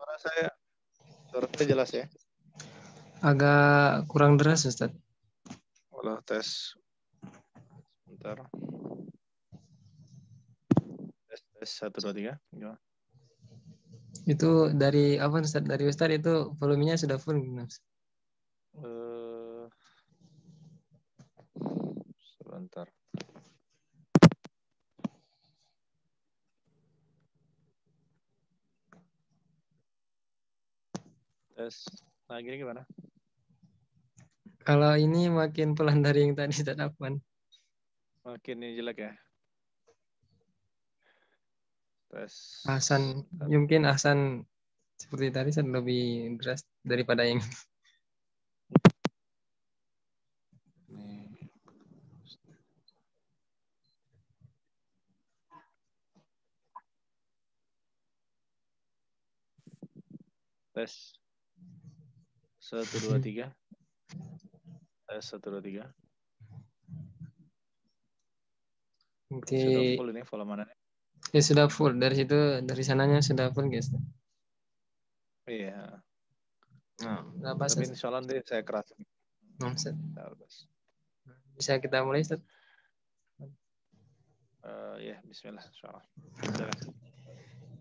Suara saya jelas ya? Agak kurang deras, Ustaz. Olah tes. Bentar. Tes 1, 2, 3. Gimana? Itu dari apa, Ustaz? Dari Ustaz itu volumenya sudah full, Mas? Sebentar. Tes. Nah, gini gimana? Kalau ini makin pelan dari yang tadi, Ustaz Afwan. Makin ini jelek ya? Tes. Ahsan, mungkin Ahsan seperti tadi Ustaz lebih deras daripada yang Nih. Tes. 1, 2, 3. Tes 1, 2, 3. Sudah mungkin full ini volume-nya. ya sudah full dari situ, dari sananya sudah full, guys. Iya. Berapa, Tapi Ustaz? insya Allah nanti saya keras. Ustaz. Bentar. Bisa kita mulai, Ustaz? Ya, bismillah. Insyaallah. Silakan.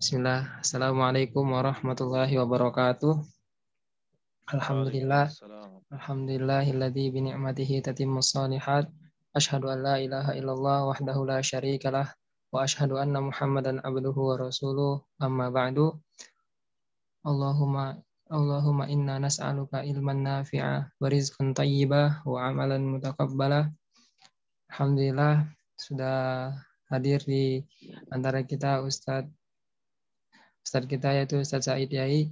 Bismillah. Assalamualaikum warahmatullahi wabarakatuh. Alhamdulillah. Waalaikumsalam. Alhamdulillahilladzi bi ni'matihi tatimmus shalihat. Asyhadu an la ilaha illallah wahdahu la syarikalah wa asyhadu anna Muhammadan abduhu wa rasuluh. Amma ba'du. Allahumma inna nas'aluka ilman nafi'a wa rizqan thayyibah wa amalan mutaqabbalah. Alhamdulillah sudah hadir di antara kita Ustadz kita yaitu Ustadz Said Yai.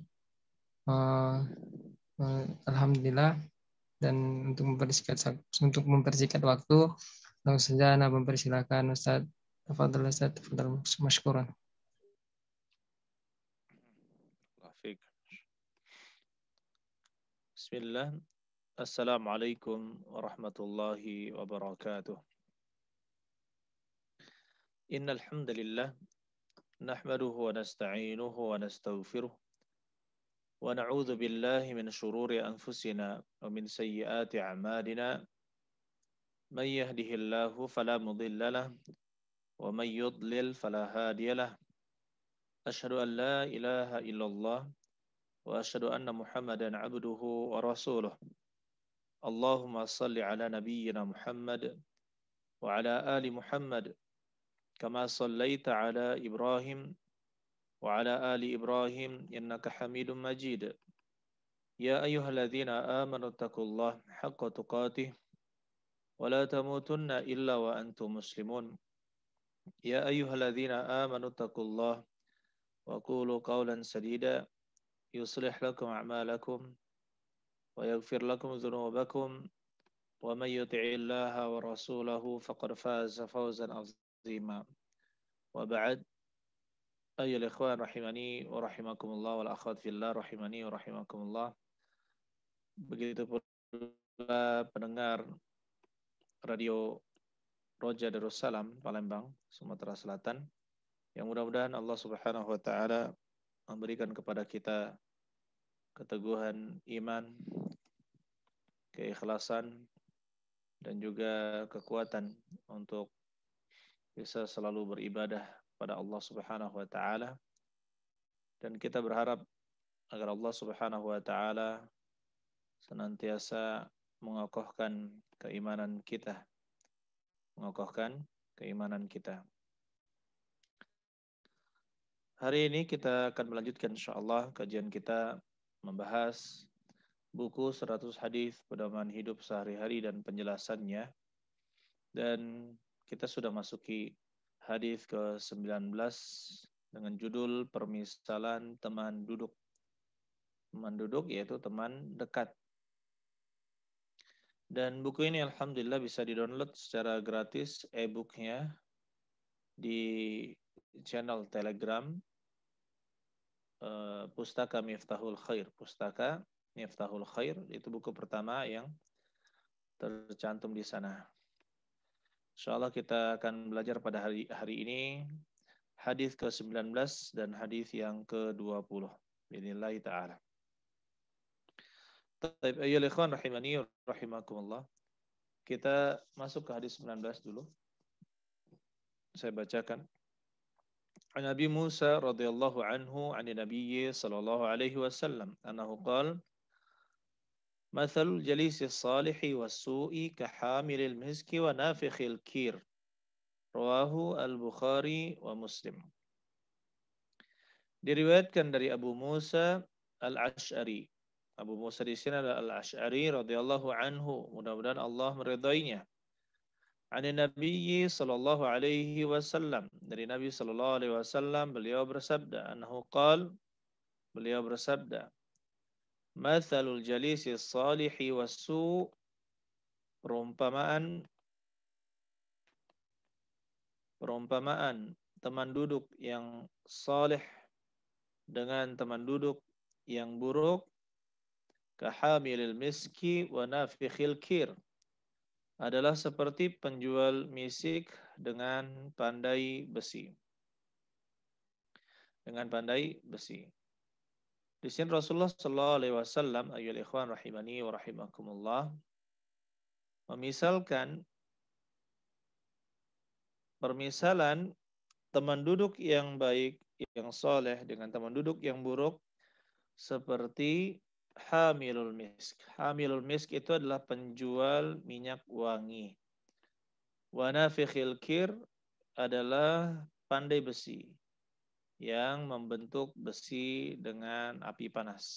Alhamdulillah, dan untuk mempersingkat waktu, langsung saja Anda mempersilakan Ustadz. Tafadhal Ustadz, tafadhal masykuran. Bismillah. Assalamualaikum warahmatullahi wabarakatuh. Innal hamdalillah nahmaduhu wa nasta'inuhu wa nastaghfiruh wa na'udzu billahi min shururi anfusina wa min sayyiati a'malina. May yahdihillahu fala mudilla lahu wa may yudlil fala hadiya lahu. Asyhadu an la ilaha illallah wa asyhadu anna Muhammadan 'abduhu wa rasuluh. Allahumma salli ala nabiyyina Muhammad wa ala ali Muhammad kama sallaita ala Ibrahim wa ala ali Ibrahim innaka Hamidum Majid. Ya ayyuhalladzina amanu taqullaha haqqa tuqatih wa la tamutunna illa wa antum muslimun. Ya ayyuhalladzina amanu taqullaha wa qulu qawlan sadida yuslih lakum a'malakum wa yaghfir lakum dhunubakum wa may yuti'illaha wa rasulahu faqad faza fawzan 'azima. Wa ba'd. Ayyul ikhwan rahimani wa rahimakumullah wal akhwat fillah rahimani wa rahimakumullah. Begitu pula pendengar Radio Roja Darussalam Palembang, Sumatera Selatan, yang mudah-mudahan Allah Subhanahu wa taala memberikan kepada kita keteguhan iman, keikhlasan, dan juga kekuatan untuk bisa selalu beribadah pada Allah Subhanahu wa taala. Dan kita berharap agar Allah Subhanahu wa taala senantiasa mengokohkan keimanan kita. Hari ini kita akan melanjutkan insyaallah kajian kita membahas buku 100 hadis pedoman hidup sehari-hari dan penjelasannya. Dan kita sudah masuki hadis ke-19 dengan judul permisalan teman duduk. Teman duduk yaitu teman dekat. Dan buku ini alhamdulillah bisa di-download secara gratis e-booknya di channel Telegram Pustaka Miftahul Khair. Pustaka Miftahul Khair itu buku pertama yang tercantum di sana. Insyaallah kita akan belajar pada hari ini hadis ke-19 dan hadis yang ke-20. Bismillah ta'ala. Baik, ayyuhal ikhwan rahimani rahimakumullah. Kita masuk ke hadis 19 dulu. Saya bacakan. An Nabi Musa radhiyallahu anhu 'an Nabi sallallahu alaihi wasallam annahu qala Mathalul jalisi salihi was-su'i kahamilil miski wa nafikhil kir. Rawahu al-Bukhari wa Muslim. Diriwayatkan dari Abu Musa al-Ash'ari. Abu Musa di sini adalah al-Ash'ari radhiyallahu anhu. Mudah-mudahan Allah meridainya. Ani Nabi sallallahu alaihi wasallam. Dari Nabi sallallahu alaihi wasallam beliau bersabda, beliau bersabda, Mathalul jalisi salihi was-su' perumpamaan teman duduk yang saleh dengan teman duduk yang buruk, kahamilil miski wa nafikhil kir, adalah seperti penjual misik dengan pandai besi. Di sini Rasulullah sallallahu alaihi wasallam ayyuhal ikhwan rahimani wa rahimakumullah memisalkan permisalan teman duduk yang baik, yang soleh dengan teman duduk yang buruk seperti hamilul misk. Hamilul misk itu adalah penjual minyak wangi. Wa nafikhil kir adalah pandai besi yang membentuk besi dengan api panas.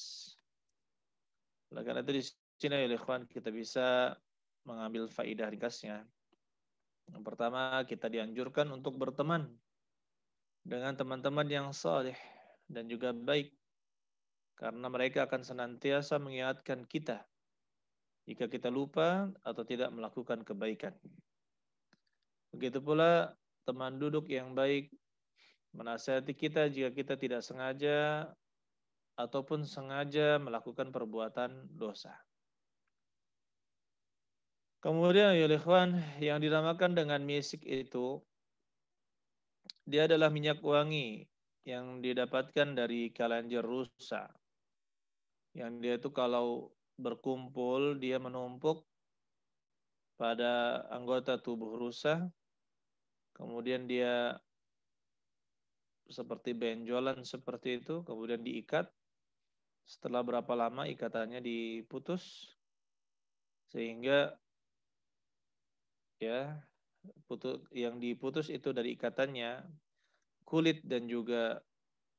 Oleh karena itu di sini ya ikhwan kita bisa mengambil faidah ringkasnya. Yang pertama, kita dianjurkan untuk berteman dengan teman-teman yang saleh dan juga baik, karena mereka akan senantiasa mengingatkan kita jika kita lupa atau tidak melakukan kebaikan. Begitu pula teman duduk yang baik menasihati kita jika kita tidak sengaja ataupun sengaja melakukan perbuatan dosa. Kemudian ya ikhwan, yang dinamakan dengan misik itu dia adalah minyak wangi yang didapatkan dari kelenjar rusa. Yang dia itu kalau berkumpul, dia menumpuk pada anggota tubuh rusa. Kemudian dia seperti benjolan seperti itu, kemudian diikat. Setelah berapa lama ikatannya diputus, sehingga ya yang diputus itu dari ikatannya kulit dan juga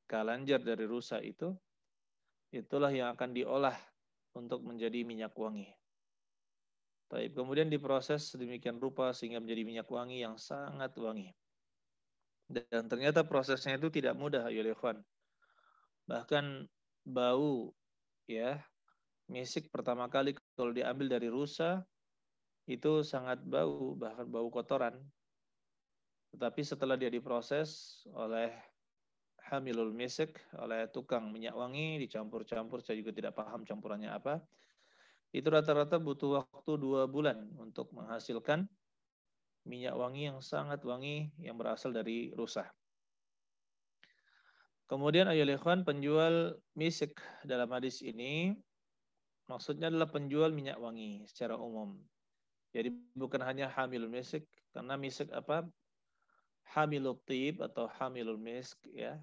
kelenjar dari rusa itu, itulah yang akan diolah untuk menjadi minyak wangi. Kemudian diproses sedemikian rupa sehingga menjadi minyak wangi yang sangat wangi. Dan ternyata prosesnya itu tidak mudah, ya ikhwan. Bahkan bau ya misik pertama kali kalau diambil dari rusa itu sangat bau, bahkan bau kotoran. Tetapi setelah dia diproses oleh hamilul misik, oleh tukang minyak wangi, dicampur-campur, saya juga tidak paham campurannya apa. Itu rata-rata butuh waktu 2 bulan untuk menghasilkan minyak wangi yang sangat wangi yang berasal dari rusa. Kemudian ayyuhal ikhwan, penjual misik dalam hadis ini maksudnya adalah penjual minyak wangi secara umum. Jadi bukan hanya hamilul misik, karena misik apa? Hamilul tib atau hamilul misk ya.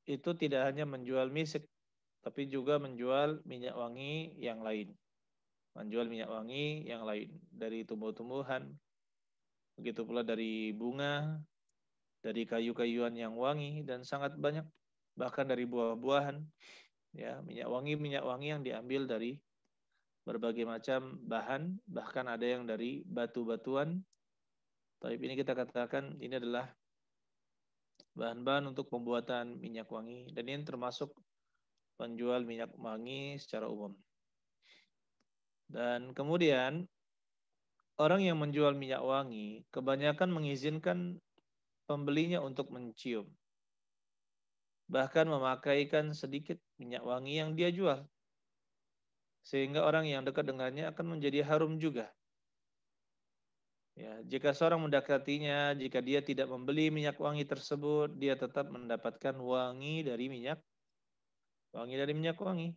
Itu tidak hanya menjual misik, tapi juga menjual minyak wangi yang lain. Menjual minyak wangi yang lain dari tumbuh-tumbuhan, begitu pula dari bunga, dari kayu-kayuan yang wangi dan sangat banyak, bahkan dari buah-buahan. Ya, minyak wangi yang diambil dari berbagai macam bahan, bahkan ada yang dari batu-batuan. Tapi ini kita katakan ini adalah bahan-bahan untuk pembuatan minyak wangi, dan ini termasuk penjual minyak wangi secara umum. Dan kemudian orang yang menjual minyak wangi kebanyakan mengizinkan pembelinya untuk mencium, bahkan memakaikan sedikit minyak wangi yang dia jual, sehingga orang yang dekat dengannya akan menjadi harum juga. Ya, jika seorang mendekatinya, jika dia tidak membeli minyak wangi tersebut, dia tetap mendapatkan wangi dari minyak Wangi dari minyak wangi.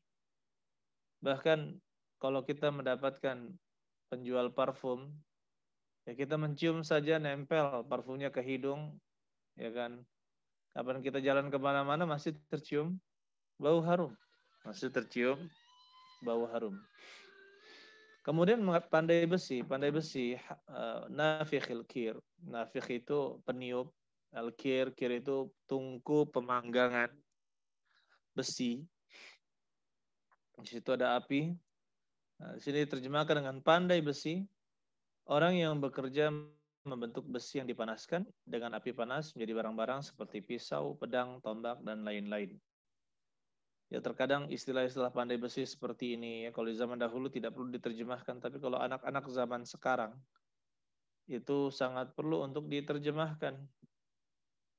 Bahkan kalau kita mendapatkan penjual parfum, ya kita mencium saja nempel parfumnya ke hidung, ya kan. Kapan kita jalan kemana-mana masih tercium bau harum. Masih tercium bau harum. Kemudian pandai besi, nafikhil kir. Nafikh itu peniup, al-kir, kir itu tungku pemanggangan besi. Di situ ada api. Nah, di sini diterjemahkan dengan pandai besi, orang yang bekerja membentuk besi yang dipanaskan dengan api panas menjadi barang-barang seperti pisau, pedang, tombak, dan lain-lain. Ya terkadang istilah-istilah pandai besi seperti ini ya kalau di zaman dahulu tidak perlu diterjemahkan, tapi kalau anak-anak zaman sekarang itu sangat perlu untuk diterjemahkan.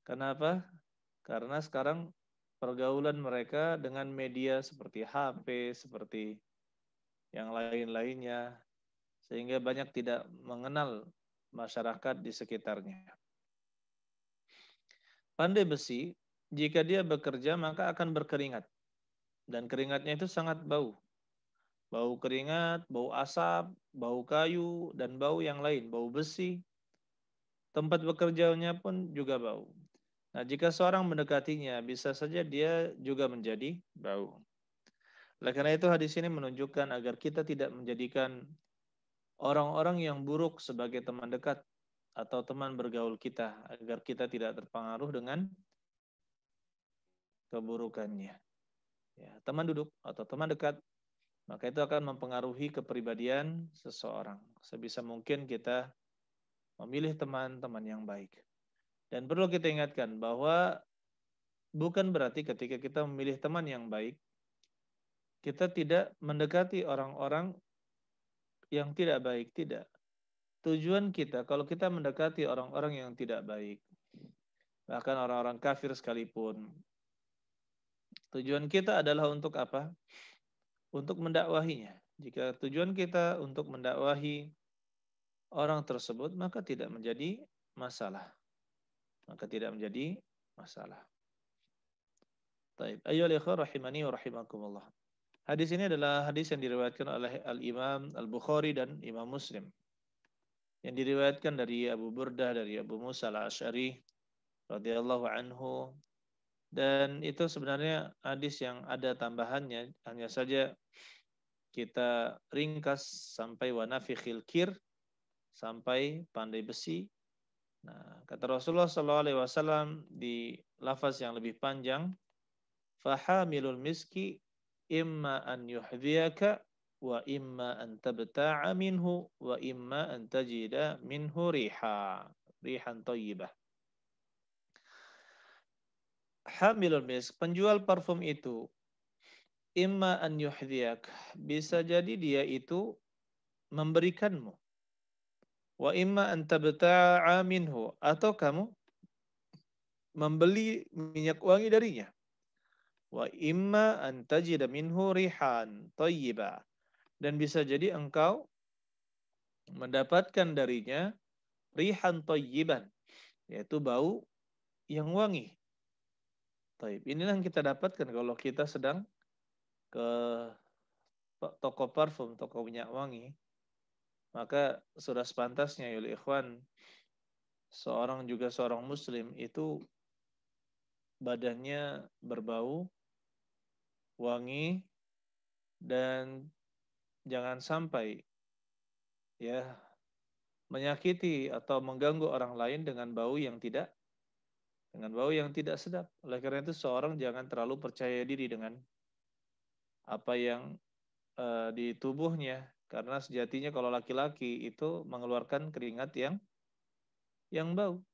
Kenapa? Karena sekarang pergaulan mereka dengan media seperti HP, seperti yang lain-lainnya, sehingga banyak tidak mengenal masyarakat di sekitarnya. Pandai besi, jika dia bekerja maka akan berkeringat. Dan keringatnya itu sangat bau. Bau keringat, bau asap, bau kayu, dan bau yang lain, bau besi. Tempat bekerjanya pun juga bau. Nah, jika seorang mendekatinya, bisa saja dia juga menjadi bau. Oleh karena itu, hadis ini menunjukkan agar kita tidak menjadikan orang-orang yang buruk sebagai teman dekat atau teman bergaul kita, agar kita tidak terpengaruh dengan keburukannya. Ya, teman duduk atau teman dekat, maka itu akan mempengaruhi kepribadian seseorang. Sebisa mungkin kita memilih teman-teman yang baik. Dan perlu kita ingatkan bahwa bukan berarti ketika kita memilih teman yang baik, kita tidak mendekati orang-orang yang tidak baik. Tidak. Tujuan kita, kalau kita mendekati orang-orang yang tidak baik, bahkan orang-orang kafir sekalipun, tujuan kita adalah untuk apa? Untuk mendakwahinya. Jika tujuan kita untuk mendakwahi orang tersebut, maka tidak menjadi masalah. Maka tidak menjadi masalah. Taib. Ayyuhal ikhwah rahimani wa rahimakumullah. Hadis ini adalah hadis yang diriwayatkan oleh Al-Imam Al-Bukhari dan Imam Muslim. Yang diriwayatkan dari Abu Burdah, dari Abu Musa Al-Asy'ari radhiyallahu anhu. Dan itu sebenarnya hadis yang ada tambahannya, hanya saja kita ringkas sampai wa nafikhil kir, sampai pandai besi. Nah, kata Rasulullah SAW di lafaz yang lebih panjang, fahamilul miski imma an yuhdhiyaka wa imma an tabta'a minhu wa imma an tajida minhu rihan thayyibah. Hamilul misk, penjual parfum itu imma an yuhdhiyak, bisa jadi dia itu memberikanmu. Wa imma an tabta'a minhu, atau kamu membeli minyak wangi darinya. Wa imma an tajida minhu rihan thayyibah, dan bisa jadi engkau mendapatkan darinya rihan thayyiban, yaitu bau yang wangi. Taib. Inilah yang kita dapatkan kalau kita sedang ke toko parfum, toko minyak wangi, maka sudah sepantasnya ya ikhwan, seorang muslim itu badannya berbau wangi, dan jangan sampai ya menyakiti atau mengganggu orang lain dengan bau yang tidak sedap. Oleh karena itu seorang jangan terlalu percaya diri dengan apa yang di tubuhnya, karena sejatinya kalau laki-laki itu mengeluarkan keringat yang bau.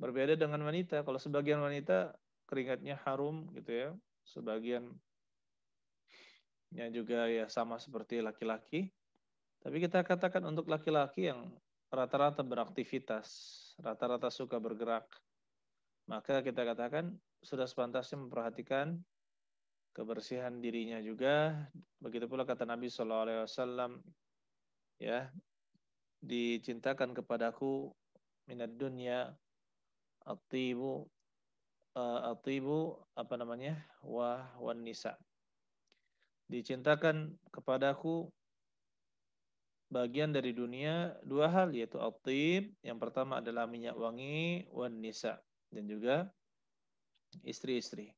Berbeda dengan wanita. Kalau sebagian wanita keringatnya harum gitu ya, sebagiannya juga ya sama seperti laki-laki. Tapi kita katakan untuk laki-laki yang rata-rata beraktivitas, rata-rata suka bergerak, maka kita katakan sudah sepantasnya memperhatikan kebersihan dirinya juga. Begitu pula kata Nabi SAW, ya, dicintakan kepadaku minad dunya at-tibu atibu apa namanya? Wan nisa. Dicintakan kepadaku bagian dari dunia dua hal, yaitu atib, yang pertama adalah minyak wangi, wan nisa, dan juga istri-istri.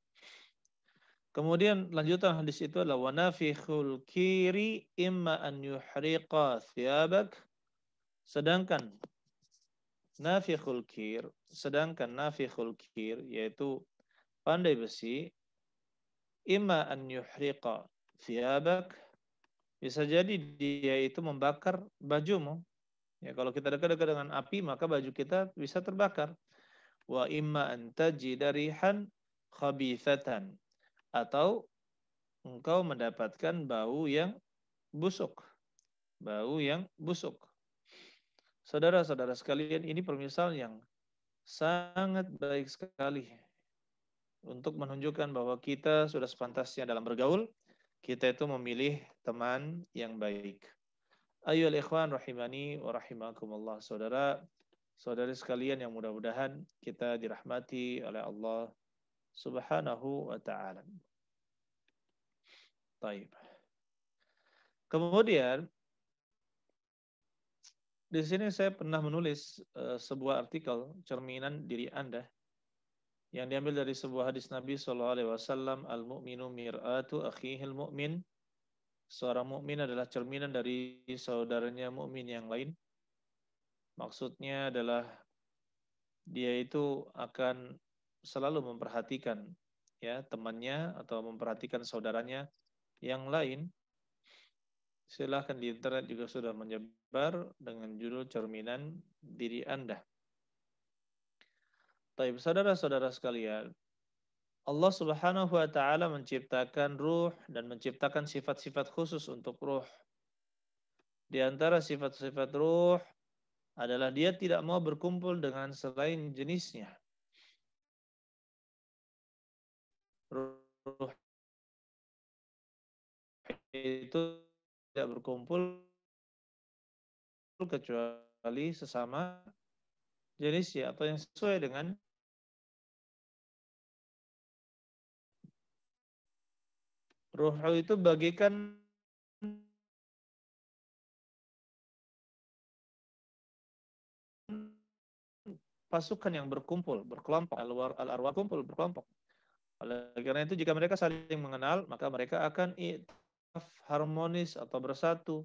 Kemudian lanjutan hadis itu adalah wanafikhul kiri imma an yuhriqa thiyabak. Sedangkan nafikhul kir, yaitu pandai besi, imma an yuhriqa thiyabak, bisa jadi dia itu membakar bajumu. Ya, kalau kita dekat-dekat dengan api, maka baju kita bisa terbakar. Wa imma an tajida rihan khabithatan, atau engkau mendapatkan bau yang busuk. Bau yang busuk. Saudara-saudara sekalian, ini permisal yang sangat baik sekali untuk menunjukkan bahwa kita sudah sepantasnya dalam bergaul, kita itu memilih teman yang baik. Ayyuhal ikhwan rahimani wa rahimakumullah. Saudara, saudari sekalian yang mudah-mudahan kita dirahmati oleh Allah Subhanahu wa taala. Baik. Kemudian di sini saya pernah menulis sebuah artikel cerminan diri Anda yang diambil dari sebuah hadis Nabi SAW, al-mu'minu mir'atu akhihil mu'min. Seorang mukmin adalah cerminan dari saudaranya mukmin yang lain. Maksudnya adalah dia itu akan selalu memperhatikan ya temannya atau memperhatikan saudaranya yang lain. Silahkan di internet juga sudah menyebar dengan judul cerminan diri Anda. Baik, saudara-saudara sekalian, Allah Subhanahu wa taala menciptakan ruh dan menciptakan sifat-sifat khusus untuk ruh. Di antara sifat-sifat ruh adalah dia tidak mau berkumpul dengan selain jenisnya. Ruh itu tidak berkumpul kecuali sesama jenisnya atau yang sesuai dengan ruh itu bagikan pasukan yang berkumpul, berkelompok, al-arwah kumpul, berkelompok. Oleh karena itu jika mereka saling mengenal, maka mereka akan harmonis atau bersatu.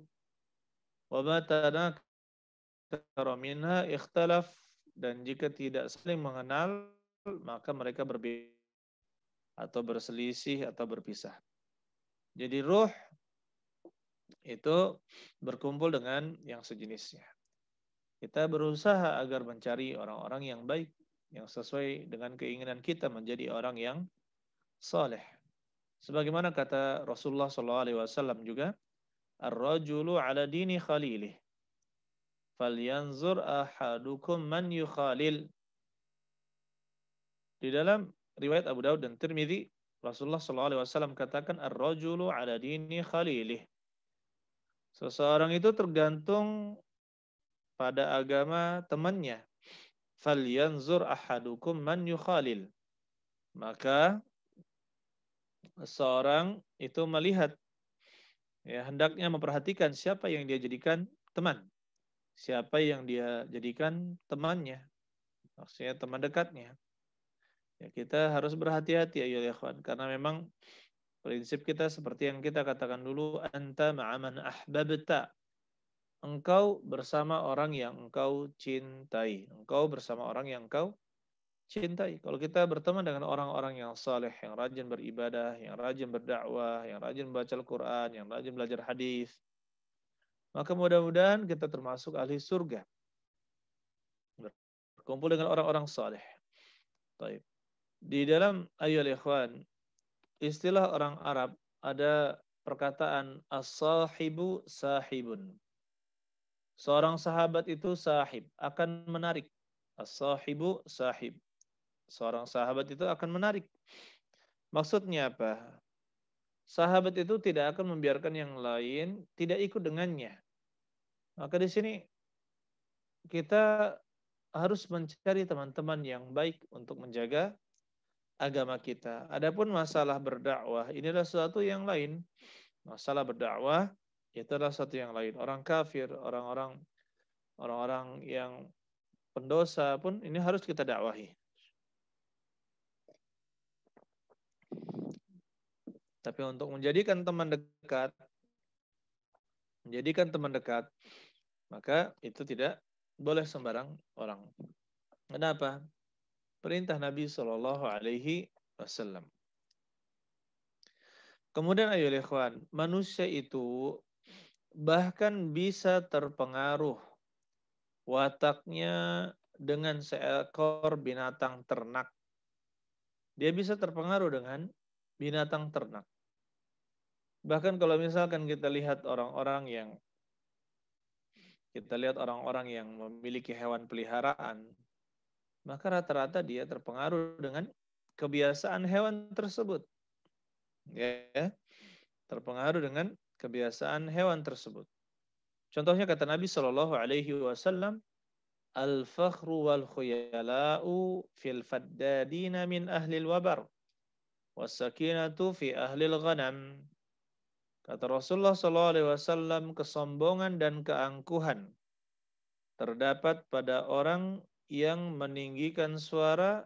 Wa ma tanakara minha ikhtalaf, dan jika tidak saling mengenal, maka mereka berbeda atau berselisih atau berpisah. Jadi ruh itu berkumpul dengan yang sejenisnya. Kita berusaha agar mencari orang-orang yang baik, yang sesuai dengan keinginan kita menjadi orang yang saleh. Sebagaimana kata Rasulullah SAW juga, ar-rajulu ala dini khalilih, falyanzur ahadukum man yukhalil. Di dalam riwayat Abu Daud dan Tirmidzi, Rasulullah SAW katakan, ar-rajulu ala dini khalilih. Seseorang itu tergantung pada agama temannya. Falyanzur ahadukum man yukhalil. Maka seorang itu melihat, ya, hendaknya memperhatikan siapa yang dia jadikan teman, siapa yang dia jadikan temannya, maksudnya teman dekatnya. Ya, kita harus berhati-hati ya ikhwan, karena memang prinsip kita seperti yang kita katakan dulu, anta ma'aman ahbabta. Engkau bersama orang yang engkau cintai. Engkau bersama orang yang engkau cintai. Kalau kita berteman dengan orang-orang yang saleh, yang rajin beribadah, yang rajin berdakwah, yang rajin membaca Al-Quran, yang rajin belajar hadis, maka mudah-mudahan kita termasuk ahli surga. Berkumpul dengan orang-orang saleh. Baik. Di dalam ayyuhal ikhwan, istilah orang Arab ada perkataan as-sahibu sahibun. Seorang sahabat itu sahib, akan menarik. As-sahibu sahib. Seorang sahabat itu akan menarik. Maksudnya apa? Sahabat itu tidak akan membiarkan yang lain tidak ikut dengannya. Maka di sini kita harus mencari teman-teman yang baik untuk menjaga agama kita. Adapun masalah berdakwah, ini adalah sesuatu yang lain. Masalah berdakwah itu adalah sesuatu yang lain. Orang kafir, orang-orang yang pendosa pun ini harus kita dakwahi. Tapi untuk menjadikan teman dekat, maka itu tidak boleh sembarang orang. Kenapa? Perintah Nabi Shallallahu Alaihi Wasallam. Kemudian ayo ikhwan, manusia itu bahkan bisa terpengaruh wataknya dengan seekor binatang ternak. Dia bisa terpengaruh dengan binatang ternak. Bahkan kalau misalkan kita lihat orang-orang yang memiliki hewan peliharaan, maka rata-rata dia terpengaruh dengan kebiasaan hewan tersebut. Ya, terpengaruh dengan kebiasaan hewan tersebut. Contohnya kata Nabi Shallallahu Alaihi Wasallam, al-fakhru wal khuyala'u fil faddadina min ahlil wabar, was-sakinatu fi ahlil ghanam. Kata Rasulullah Shallallahu Alaihi Wasallam, kesombongan dan keangkuhan terdapat pada orang yang meninggikan suara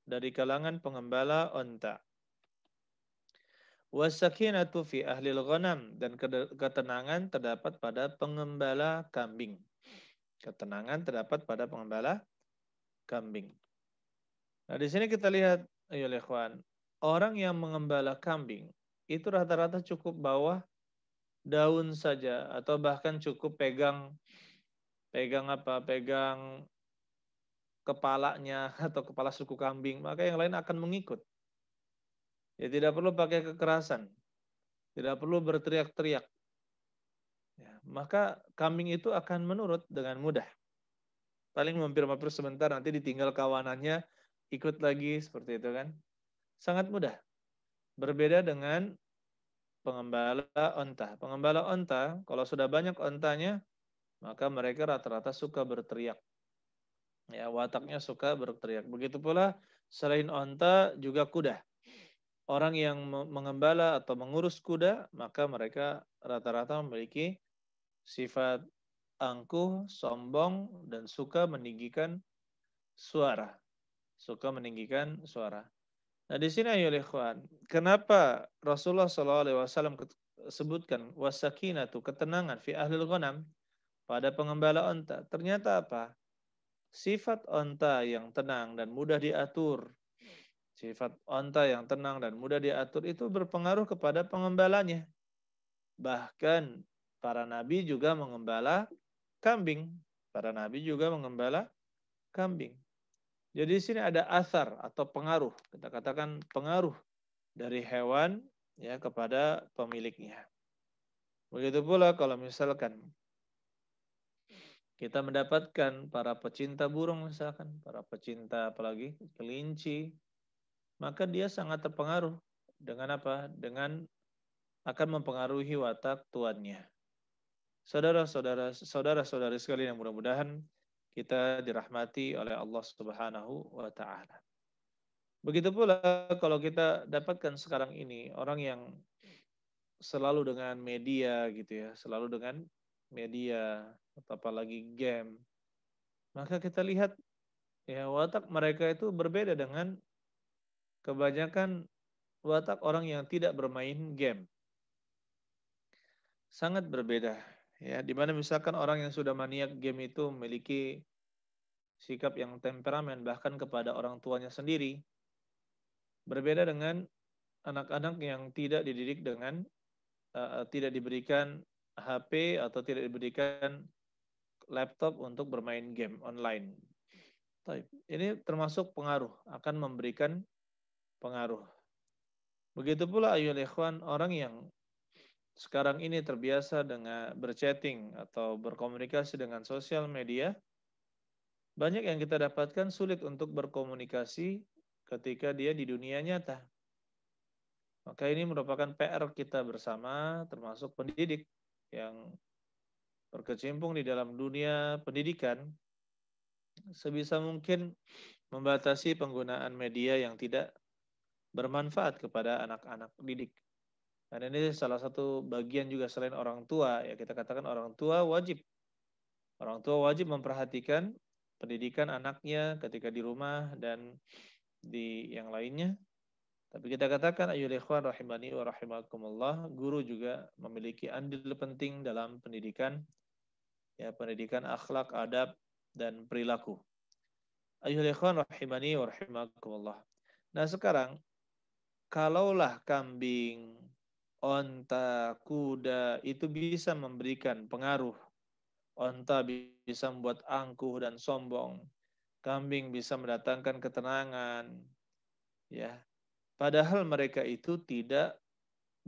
dari kalangan pengembala onta. Was-sakinatu fi ahlil ghanam, dan ketenangan terdapat pada pengembala kambing. Ketenangan terdapat pada pengembala kambing. Nah, di sini kita lihat, ayo ikhwan, orang yang mengembala kambing itu rata-rata cukup bawa daun saja atau bahkan cukup pegang kepalanya atau kepala suku kambing, maka yang lain akan mengikut. Ya, tidak perlu pakai kekerasan, tidak perlu berteriak-teriak. Ya, maka kambing itu akan menurut dengan mudah. Paling mampir-mampir sebentar, nanti ditinggal kawanannya, ikut lagi, seperti itu kan. Sangat mudah. Berbeda dengan pengembala onta. Pengembala onta, kalau sudah banyak ontanya, maka mereka rata-rata suka berteriak. Ya, wataknya suka berteriak. Begitu pula selain onta juga kuda. Orang yang mengembala atau mengurus kuda, maka mereka rata-rata memiliki sifat angkuh, sombong, dan suka meninggikan suara. Suka meninggikan suara. Nah, di sini ayo ikhwan, kenapa Rasulullah SAW sebutkan wasakinatu, ketenangan fi ahlil ghanam, pada pengembala onta. Ternyata apa? Sifat onta yang tenang dan mudah diatur. Sifat onta yang tenang dan mudah diatur itu berpengaruh kepada pengembalanya. Bahkan para nabi juga mengembala kambing. Para nabi juga mengembala kambing. Jadi di sini ada asar atau pengaruh. Kita katakan pengaruh dari hewan ya kepada pemiliknya. Begitu pula kalau misalkan kita mendapatkan para pecinta burung misalkan, para pecinta apalagi kelinci, maka dia sangat terpengaruh dengan apa? Dengan akan mempengaruhi watak tuannya. Saudara-saudari sekalian yang mudah-mudahan kita dirahmati oleh Allah Subhanahu wa taala. Begitu pula kalau kita dapatkan sekarang ini orang yang selalu dengan media gitu ya, selalu dengan media atau apalagi game. Maka kita lihat ya watak mereka itu berbeda dengan kebanyakan watak orang yang tidak bermain game. Sangat berbeda ya, di mana misalkan orang yang sudah maniak game itu memiliki sikap yang temperamen bahkan kepada orang tuanya sendiri. Berbeda dengan anak-anak yang tidak dididik dengan tidak diberikan HP atau tidak diberikan laptop untuk bermain game online. Ini termasuk pengaruh, akan memberikan pengaruh. Begitu pula ayyuhal ikhwan, orang yang sekarang ini terbiasa dengan berchatting atau berkomunikasi dengan sosial media, banyak yang kita dapatkan sulit untuk berkomunikasi ketika dia di dunia nyata. Maka ini merupakan PR kita bersama, termasuk pendidik yang berkecimpung di dalam dunia pendidikan, sebisa mungkin membatasi penggunaan media yang tidak bermanfaat kepada anak-anak didik. Dan ini salah satu bagian juga selain orang tua, ya kita katakan orang tua wajib. Orang tua wajib memperhatikan pendidikan anaknya ketika di rumah dan di yang lainnya. Tapi kita katakan ayyuhal ikhwan rahimani wa rahimakumullah, guru juga memiliki andil penting dalam pendidikan, ya pendidikan akhlak, adab dan perilaku. Ayyuhal ikhwan rahimani wa rahimakumullah. Nah, sekarang kalaulah kambing, onta, kuda itu bisa memberikan pengaruh. Onta bisa membuat angkuh dan sombong. Kambing bisa mendatangkan ketenangan. Ya, padahal mereka itu tidak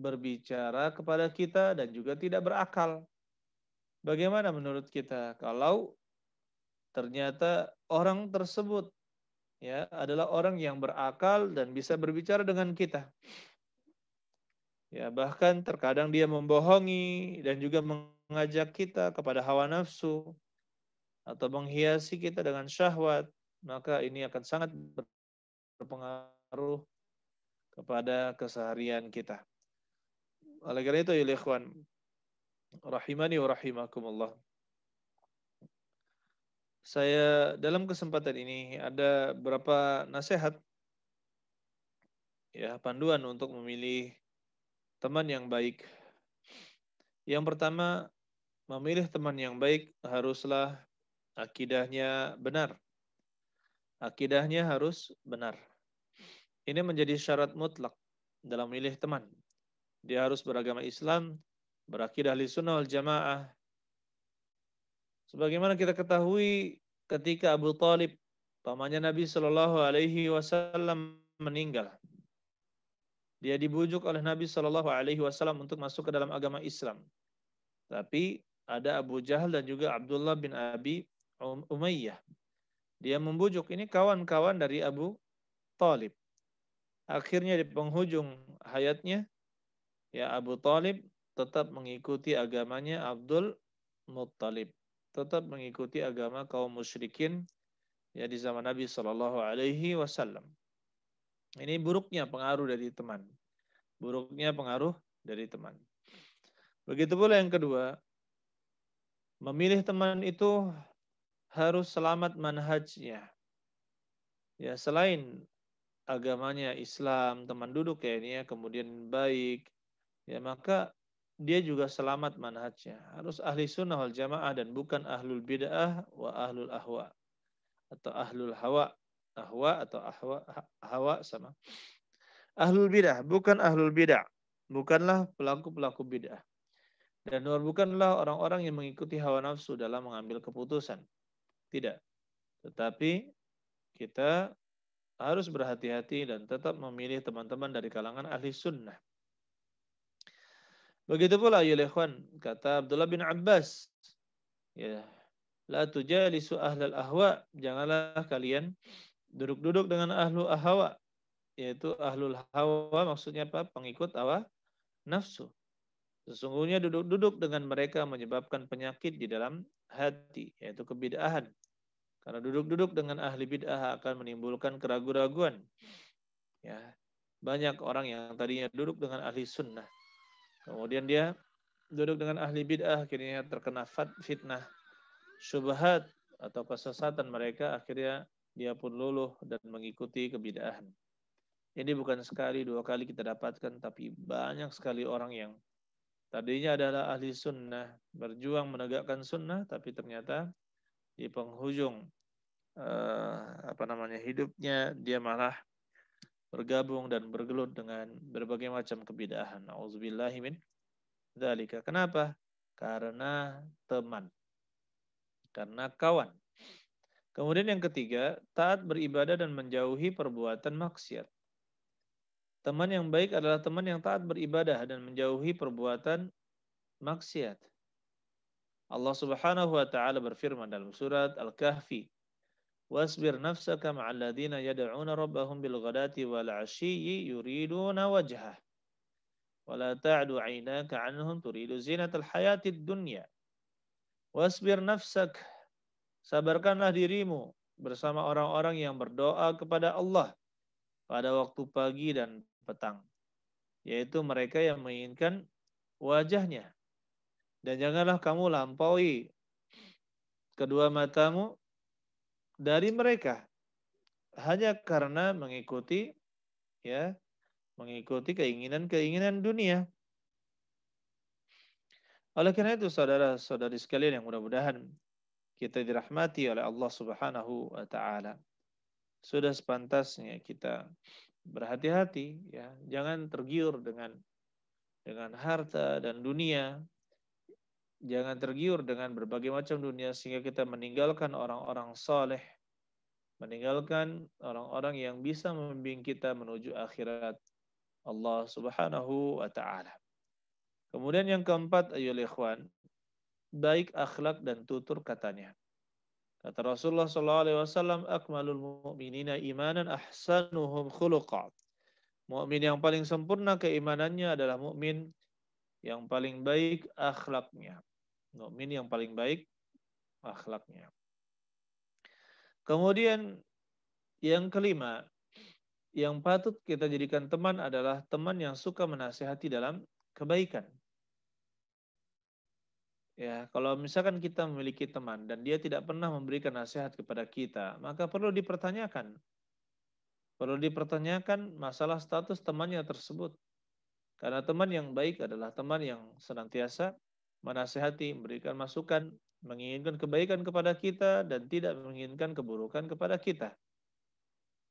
berbicara kepada kita dan juga tidak berakal. Bagaimana menurut kita kalau ternyata orang tersebut ya adalah orang yang berakal dan bisa berbicara dengan kita? Ya, bahkan terkadang dia membohongi dan juga mengajak kita kepada hawa nafsu atau menghiasi kita dengan syahwat, maka ini akan sangat berpengaruh kepada keseharian kita. Oleh karena itu, ya ikhwan, rahimani wa rahimakumullah. Saya dalam kesempatan ini ada beberapa nasihat, ya panduan untuk memilih teman yang baik. Yang pertama, memilih teman yang baik haruslah akidahnya benar. Akidahnya harus benar. Ini menjadi syarat mutlak dalam memilih teman. Dia harus beragama Islam, berakidah Ahlussunnah wal Jamaah. Sebagaimana kita ketahui ketika Abu Talib, pamannya Nabi Shallallahu Alaihi Wasallam meninggal, dia dibujuk oleh Nabi Shallallahu Alaihi Wasallam untuk masuk ke dalam agama Islam. Tapi ada Abu Jahal dan juga Abdullah bin Abi Umayyah. Dia membujuk, ini kawan-kawan dari Abu Talib. Akhirnya di penghujung hayatnya, ya Abu Talib tetap mengikuti agamanya Abdul Muttalib, tetap mengikuti agama kaum musyrikin ya di zaman Nabi Shallallahu Alaihi Wasallam. Ini buruknya pengaruh dari teman, buruknya pengaruh dari teman. Begitu pula yang kedua, memilih teman itu harus selamat manhajnya. Ya selain agamanya Islam, teman duduk ya ini ya, kemudian baik, ya maka dia juga selamat manhajnya. Harus ahli sunnah wal jamaah dan bukan ahlul bid'ah wa ahlul ahwa. Atau ahlul hawa. Ahwa atau hawa sama. Ahlul bid'ah, bukan ahlul bid'ah. Bukanlah pelaku-pelaku bid'ah. Dan bukanlah orang-orang yang mengikuti hawa nafsu dalam mengambil keputusan. Tidak. Tetapi kita harus berhati-hati dan tetap memilih teman-teman dari kalangan ahli sunnah. Begitu pula ya ikhwan, kata Abdullah bin Abbas, ya, la tujalisu ahlal ahwa, janganlah kalian duduk-duduk dengan ahlu ahwa, yaitu ahlul hawa maksudnya apa? Pengikut hawa nafsu. Sesungguhnya duduk-duduk dengan mereka menyebabkan penyakit di dalam hati, yaitu kebid'ahan. Karena duduk-duduk dengan ahli bid'ah akan menimbulkan keraguan-raguan. Ya, banyak orang yang tadinya duduk dengan ahli sunnah, kemudian dia duduk dengan ahli bid'ah, akhirnya terkena fitnah, syubhat atau kesesatan mereka, akhirnya dia pun luluh dan mengikuti kebid'ahan. Ini bukan sekali, dua kali kita dapatkan, tapi banyak sekali orang yang tadinya adalah ahli sunnah, berjuang menegakkan sunnah, tapi ternyata di penghujung hidupnya dia malah bergabung dan bergelut dengan berbagai macam kebid'ahan. Auzubillahi min dzalika. Kenapa? Karena teman. Karena kawan. Kemudian yang ketiga, taat beribadah dan menjauhi perbuatan maksiat. Teman yang baik adalah teman yang taat beribadah dan menjauhi perbuatan maksiat. Allah Subhanahu wa taala berfirman dalam surat Al-Kahfi, "Wasbir nafsaka ma'al ladzina yad'una rabbahum bil ghadati wal 'ashiyyi yuriduna wajhah. Wa la ta'du 'ainaka 'anhum turidu zinatal hayatid dunya. Wasbir nafsak." Sabarkanlah dirimu bersama orang-orang yang berdoa kepada Allah pada waktu pagi dan petang, yaitu mereka yang menginginkan wajahnya. Dan janganlah kamu lampaui kedua matamu dari mereka hanya karena mengikuti keinginan-keinginan dunia. Oleh karena itu saudara-saudari sekalian yang mudah-mudahan kita dirahmati oleh Allah Subhanahu wa taala. Sudah sepantasnya kita berhati-hati ya, jangan tergiur dengan harta dan dunia. Jangan tergiur dengan berbagai macam dunia sehingga kita meninggalkan orang-orang saleh, meninggalkan orang-orang yang bisa membimbing kita menuju akhirat Allah Subhanahu wa taala. Kemudian yang keempat, ayyuhal ikhwan, baik akhlak dan tutur katanya. Kata Rasulullah SAW, akmalul mu'minina imanan ahsanuhum khuluqa. Mukmin yang paling sempurna keimanannya adalah mukmin yang paling baik akhlaknya. Mukmin yang paling baik akhlaknya. Kemudian yang kelima, yang patut kita jadikan teman adalah teman yang suka menasihati dalam kebaikan. Ya, kalau misalkan kita memiliki teman dan dia tidak pernah memberikan nasihat kepada kita, maka perlu dipertanyakan. Perlu dipertanyakan masalah status temannya tersebut. Karena teman yang baik adalah teman yang senantiasa menasihati, memberikan masukan, menginginkan kebaikan kepada kita dan tidak menginginkan keburukan kepada kita.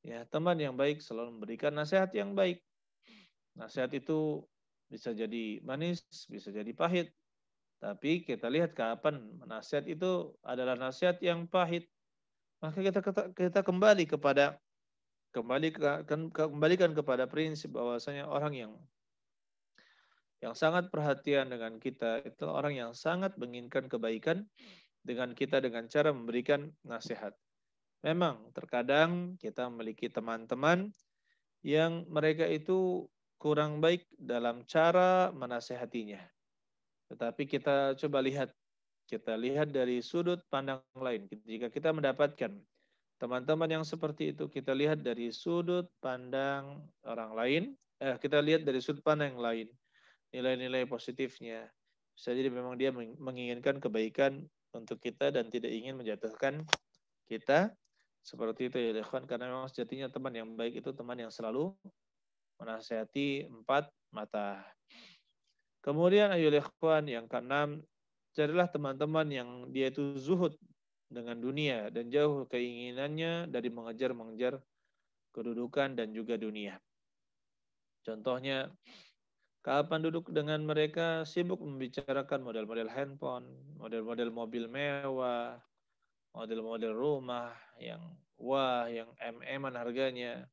Ya, teman yang baik selalu memberikan nasihat yang baik. Nasihat itu bisa jadi manis, bisa jadi pahit. Tapi kita lihat kapan nasihat itu adalah nasihat yang pahit, maka kita kembalikan kepada prinsip bahwasanya orang yang sangat perhatian dengan kita itu orang yang sangat menginginkan kebaikan dengan kita dengan cara memberikan nasihat. Memang terkadang kita memiliki teman-teman yang mereka itu kurang baik dalam cara menasehatinya. Tetapi kita lihat dari sudut pandang lain. Jika kita mendapatkan teman-teman yang seperti itu, kita lihat dari sudut pandang orang lain, kita lihat dari sudut pandang yang lain, nilai-nilai positifnya. Bisa jadi memang dia menginginkan kebaikan untuk kita dan tidak ingin menjatuhkan kita. Seperti itu ya ikhwan, karena memang sejatinya teman yang baik itu teman yang selalu menasihati empat mata. Kemudian ayyuhal ikhwan, yang keenam, carilah teman-teman yang dia itu zuhud dengan dunia dan jauh keinginannya dari mengejar kedudukan dan juga dunia. Contohnya, kapan duduk dengan mereka sibuk membicarakan model-model handphone, model-model mobil mewah, model-model rumah yang yang MM-an harganya.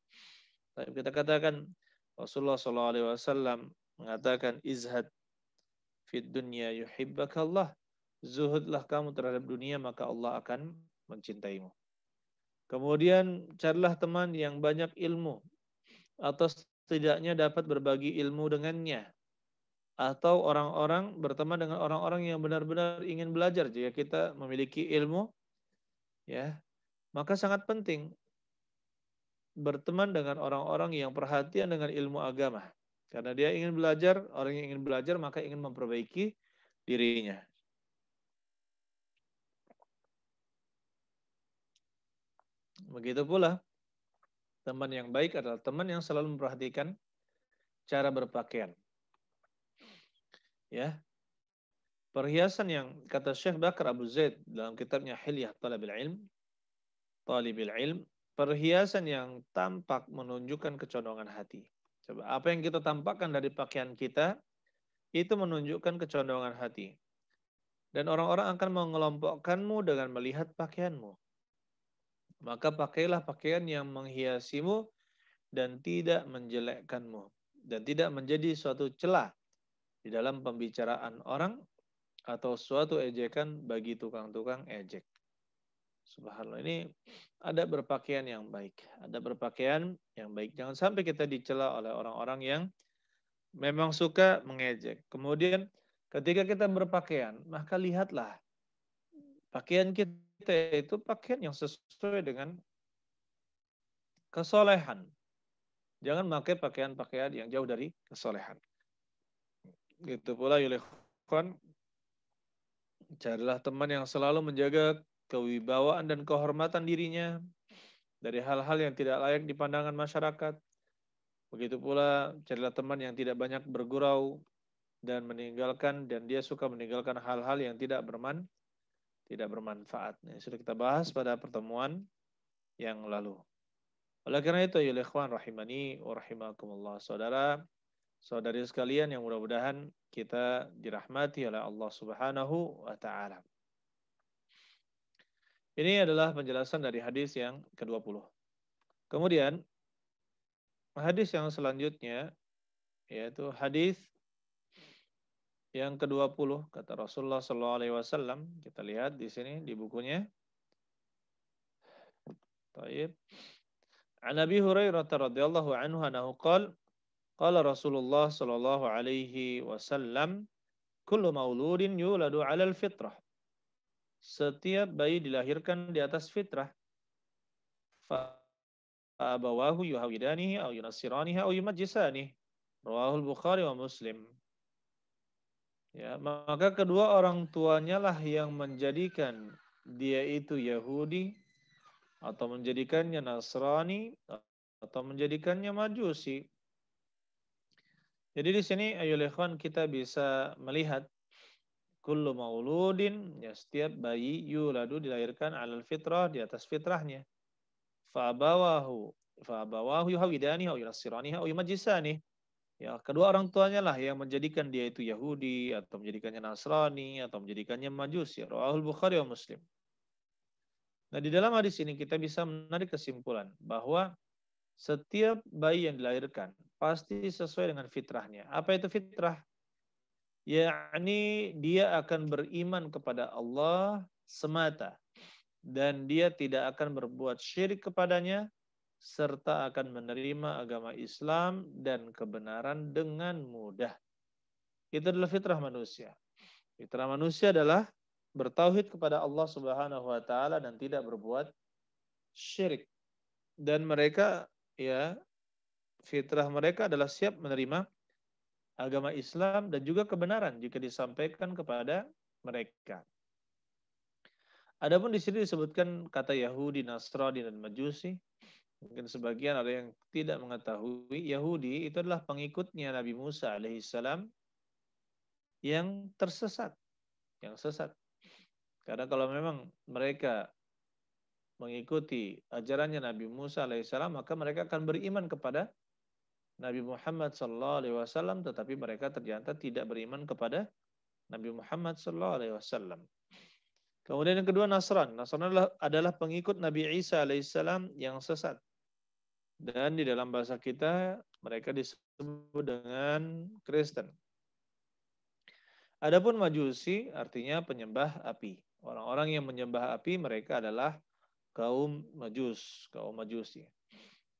Tapi kita katakan Rasulullah SAW mengatakan izhad fid dunya yuhibbakallah. Zuhudlah kamu terhadap dunia maka Allah akan mencintaimu. Kemudian carilah teman yang banyak ilmu atau setidaknya dapat berbagi ilmu dengannya. Atau orang-orang berteman dengan orang-orang yang benar-benar ingin belajar. Jika kita memiliki ilmu, ya, maka sangat penting berteman dengan orang-orang yang perhatian dengan ilmu agama. Karena dia ingin belajar, orang yang ingin belajar maka ingin memperbaiki dirinya. Begitu pula, teman yang baik adalah teman yang selalu memperhatikan cara berpakaian. Ya. Perhiasan yang kata Syekh Bakar Abu Zaid dalam kitabnya Hilyah Talibil Ilm, perhiasan yang tampak menunjukkan kecondongan hati. Coba apa yang kita tampakkan dari pakaian kita itu menunjukkan kecondongan hati. Dan orang-orang akan mengelompokkanmu dengan melihat pakaianmu. Maka pakailah pakaian yang menghiasimu dan tidak menjelekkanmu. Dan tidak menjadi suatu celah di dalam pembicaraan orang atau suatu ejekan bagi tukang-tukang ejek. Subhanallah, ini ada berpakaian yang baik. Ada berpakaian yang baik. Jangan sampai kita dicela oleh orang-orang yang memang suka mengejek. Kemudian ketika kita berpakaian, maka lihatlah pakaian kita itu pakaian yang sesuai dengan kesolehan. Jangan pakai pakaian-pakaian yang jauh dari kesolehan. Gitu pula ya ikhwan, carilah teman yang selalu menjaga kewibawaan dan kehormatan dirinya dari hal-hal yang tidak layak di pandangan masyarakat. Begitu pula carilah teman yang tidak banyak bergurau dan dia suka meninggalkan hal-hal yang tidak bermanfaat. Ini sudah kita bahas pada pertemuan yang lalu. Oleh karena itu, ya ikhwan rahimani wa rahimakumullah, saudari sekalian yang mudah-mudahan kita dirahmati oleh Allah Subhanahu wa taala. Ini adalah penjelasan dari hadis yang ke-20. Kemudian hadis yang selanjutnya yaitu hadis yang ke-20 kata Rasulullah sallallahu alaihi wasallam. Kita lihat di sini di bukunya. Baik. An Abi Hurairah radhiyallahu anhu annahu qala Rasulullah sallallahu alaihi wasallam, kullu mauludin yuladu 'alal fitrah. Setiap bayi dilahirkan di atas fitrah. Fa abawahu yuhawidanihi aw yunassiranihi aw yumajjisanihi. Rawahul Bukhari wa Muslim. Ya, maka kedua orang tuanya lah yang menjadikan dia itu Yahudi atau menjadikannya Nasrani atau menjadikannya Majusi. Jadi di sini ayolah ikhwan kita bisa melihat kullu mauludin, ya setiap bayi yuladu dilahirkan alal fitrah, di atas fitrahnya. Fa'abawahu yuhawidani aw yunassirani aw yumajjisani. Ya, kedua orang tuanya lah yang menjadikan dia itu Yahudi atau menjadikannya Nasrani atau menjadikannya Majusi. Rawahul Bukhari wa Muslim. Nah, di dalam hadis ini kita bisa menarik kesimpulan bahwa setiap bayi yang dilahirkan pasti sesuai dengan fitrahnya. Apa itu fitrah? Yakni dia akan beriman kepada Allah semata dan dia tidak akan berbuat syirik kepadanya serta akan menerima agama Islam dan kebenaran dengan mudah. Itu adalah fitrah manusia. Fitrah manusia adalah bertauhid kepada Allah Subhanahu wa taala dan tidak berbuat syirik. Dan mereka ya fitrah mereka adalah siap menerima agama Islam dan juga kebenaran jika disampaikan kepada mereka. Adapun di sini disebutkan kata Yahudi, Nasrani dan Majusi. Mungkin sebagian ada yang tidak mengetahui Yahudi itu adalah pengikutnya Nabi Musa alaihissalam yang tersesat, yang sesat. Karena kalau memang mereka mengikuti ajarannya Nabi Musa alaihissalam, maka mereka akan beriman kepada Nabi Muhammad sallallahu alaihi wasallam, tetapi mereka ternyata tidak beriman kepada Nabi Muhammad sallallahu alaihi wasallam. Kemudian yang kedua Nasran. Nasran adalah pengikut Nabi Isa alaihissalam yang sesat. Dan di dalam bahasa kita mereka disebut dengan Kristen. Adapun Majusi artinya penyembah api. Orang-orang yang menyembah api mereka adalah kaum Majus, kaum Majusi.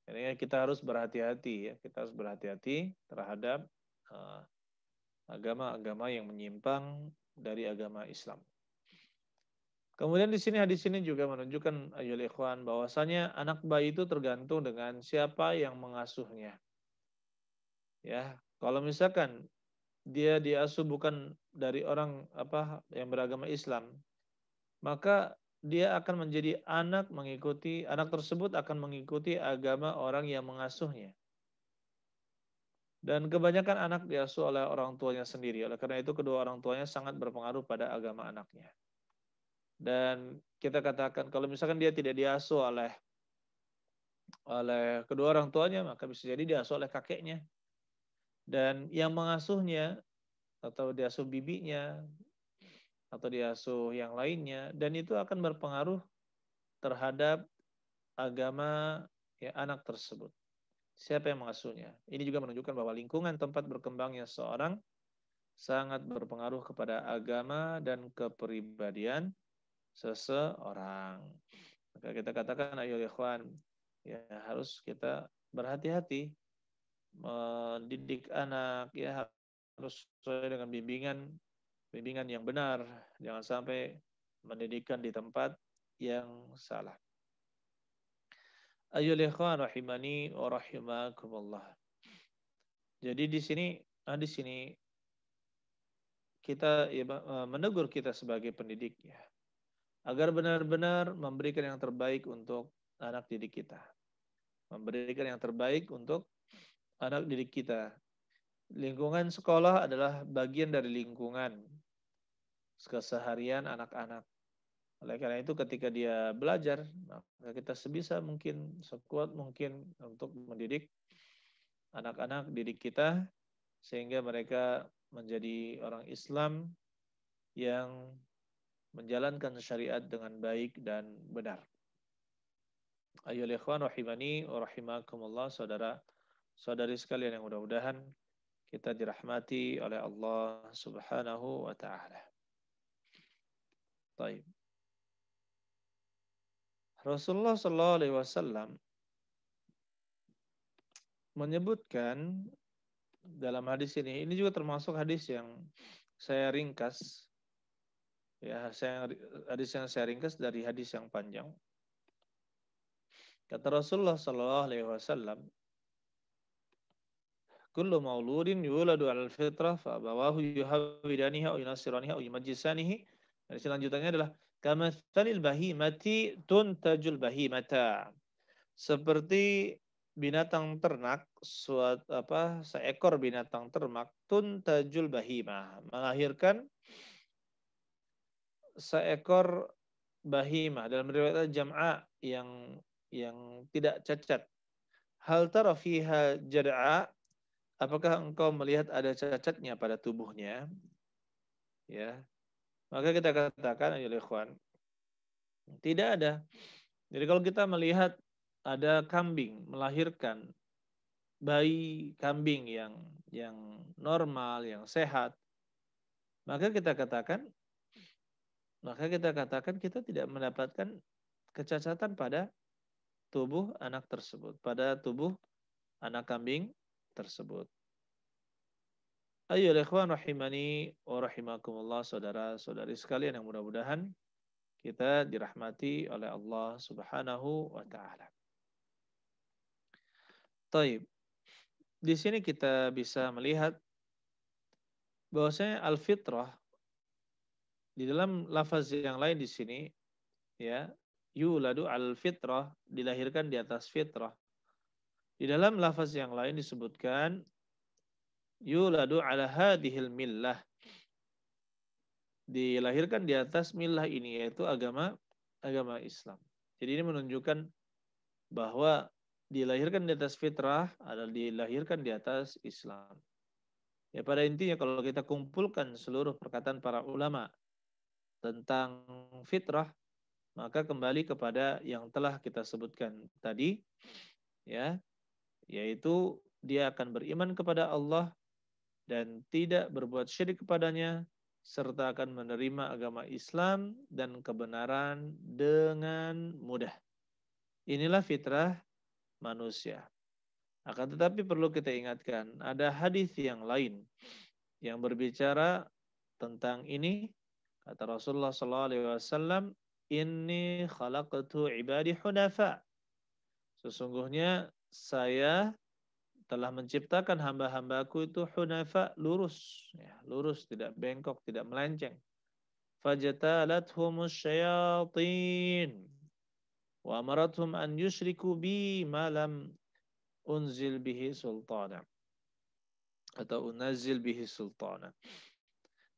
Jadi kita harus berhati-hati ya, kita harus berhati-hati terhadap agama-agama yang menyimpang dari agama Islam. Kemudian di sini hadis ini juga menunjukkan ayyuhal ikhwan bahwasanya anak bayi itu tergantung dengan siapa yang mengasuhnya. Ya, kalau misalkan dia diasuh bukan dari orang yang beragama Islam, maka dia akan menjadi anak tersebut akan mengikuti agama orang yang mengasuhnya. Dan kebanyakan anak diasuh oleh orang tuanya sendiri. Oleh karena itu kedua orang tuanya sangat berpengaruh pada agama anaknya. Dan kita katakan kalau misalkan dia tidak diasuh oleh kedua orang tuanya, maka bisa jadi diasuh oleh kakeknya. Dan yang mengasuhnya atau diasuh bibinya atau diasuh yang lainnya, dan itu akan berpengaruh terhadap agama anak tersebut. Siapa yang mengasuhnya? Ini juga menunjukkan bahwa lingkungan tempat berkembangnya seorang sangat berpengaruh kepada agama dan kepribadian seseorang. Maka kita katakan ayo ikhwan, ya harus kita berhati-hati mendidik anak, ya harus sesuai dengan bimbingan yang benar, jangan sampai mendidikan di tempat yang salah. Ayyuhal ikhwan rahimani wa rahimakumullah. Jadi di sini kita ya, menegur kita sebagai pendidik ya, agar benar-benar memberikan yang terbaik untuk anak didik kita. Memberikan yang terbaik untuk anak didik kita. Lingkungan sekolah adalah bagian dari lingkungan keseharian anak-anak. Oleh karena itu ketika dia belajar, maka kita sebisa mungkin, sekuat mungkin untuk mendidik anak-anak didik kita sehingga mereka menjadi orang Islam yang menjalankan syariat dengan baik dan benar. Ayyuhal ikhwan rahimani wa rahimakumullah, saudara-saudari sekalian yang mudah-mudahan kita dirahmati oleh Allah Subhanahu wa taala. Baik. Rasulullah sallallahu alaihi wasallam menyebutkan dalam hadis ini juga termasuk hadis yang saya ringkas. Ya, hadis yang saya ringkas dari hadis yang panjang. Kata Rasulullah sallallahu alaihi wasallam, "Kullu mauludin yuladu 'alal fitrah fa abawahu yuhawidanihi aw yunasiranihi aw yumajjisanihi." Dan selanjutnya adalah kamatsalil bahimati tuntajul bahimata. Seperti binatang ternak, seekor binatang ternak tuntajul bahimah, melahirkan seekor bahimah, dalam riwayat jam'a yang tidak cacat. Hal tara fiha jad'a, apakah engkau melihat ada cacatnya pada tubuhnya? Ya. Maka kita katakan ayo ikhwan, tidak ada. Jadi kalau kita melihat ada kambing melahirkan bayi kambing yang normal, yang sehat, maka kita katakan kita tidak mendapatkan kecacatan pada tubuh anak tersebut, pada tubuh anak kambing tersebut. Ayyuhal ikhwan rahimani wa rahimakumullah, saudara-saudari sekalian yang mudah-mudahan kita dirahmati oleh Allah Subhanahu wa taala. Taib. Di sini kita bisa melihat bahwasanya al-fitrah di dalam lafaz yang lain di sini ya, yuladu al-fitrah, dilahirkan di atas fitrah. Di dalam lafaz yang lain disebutkan yuladu ala hadhil millah, dilahirkan di atas millah ini, yaitu agama Islam. Jadi ini menunjukkan bahwa dilahirkan di atas fitrah adalah dilahirkan di atas Islam. Ya, pada intinya kalau kita kumpulkan seluruh perkataan para ulama tentang fitrah, maka kembali kepada yang telah kita sebutkan tadi, ya, yaitu dia akan beriman kepada Allah dan tidak berbuat syirik kepadanya, serta akan menerima agama Islam dan kebenaran dengan mudah. Inilah fitrah manusia. Akan tetapi perlu kita ingatkan, ada hadis yang lain yang berbicara tentang ini. Kata Rasulullah SAW, "Inni khalaqtu ibadi hunafa." Sesungguhnya saya telah menciptakan hamba-hambaku itu hunafa, lurus, ya, lurus, tidak bengkok, tidak melenceng. Fajatalathumus syayatin wa amarathum an yushriku bi ma lam unzil bihi sultana, atau unazil bihi sultana.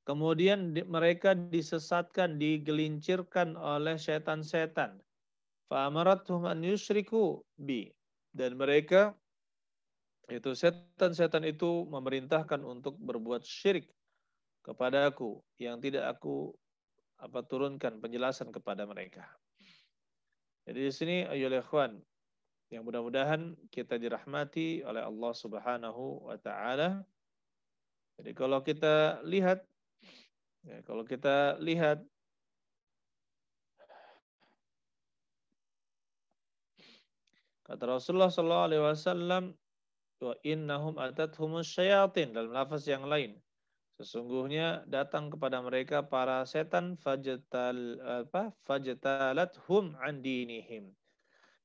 Kemudian mereka disesatkan, digelincirkan oleh setan-setan. Fa amarathum an yushriku bi, dan mereka itu setan-setan itu memerintahkan untuk berbuat syirik kepada aku yang tidak aku turunkan penjelasan kepada mereka. Jadi di sini ayolah ikhwan yang mudah-mudahan kita dirahmati oleh Allah Subhanahu wa taala. Jadi kalau kita lihat kata Rasulullah sallallahu alaihi wasallam, wa innahum atathumus syayatin, dalam lafaz yang lain, sesungguhnya datang kepada mereka para setan, fajtalathum an dinihim,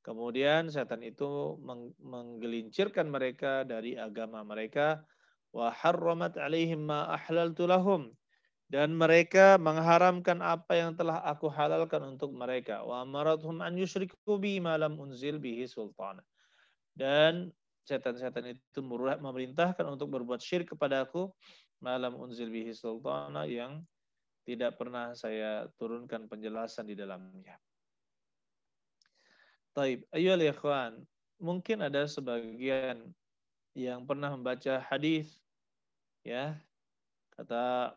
Kemudian setan itu menggelincirkan mereka dari agama mereka. Wa harramat alaihim ma ahlaltu lahum. Dan mereka mengharamkan apa yang telah aku halalkan untuk mereka. Wa amarathum an yushriku bi ma lam unzil bihi sultana. Dan setan-setan itu memerintahkan untuk berbuat syirik kepada aku malam unzil bihi sultana, yang tidak pernah saya turunkan penjelasan di dalamnya. Taib, ayyuhal ikhwan, mungkin ada sebagian yang pernah membaca hadis, ya, kata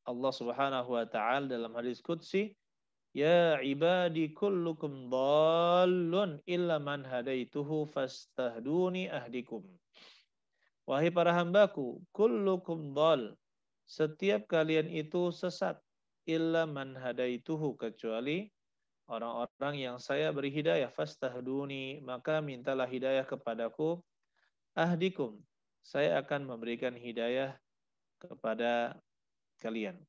Allah Subhanahu wa taala dalam hadis qudsi, ya ibadi kullukum dhallun illa man hadaituhu fastahduni ahdikum. Wahai para hambaku, kullukum dhall, setiap kalian itu sesat, illa man hadaituhu, kecuali orang-orang yang saya beri hidayah, fastahduni, maka mintalah hidayah kepadaku, ahdikum, saya akan memberikan hidayah kepada kalian.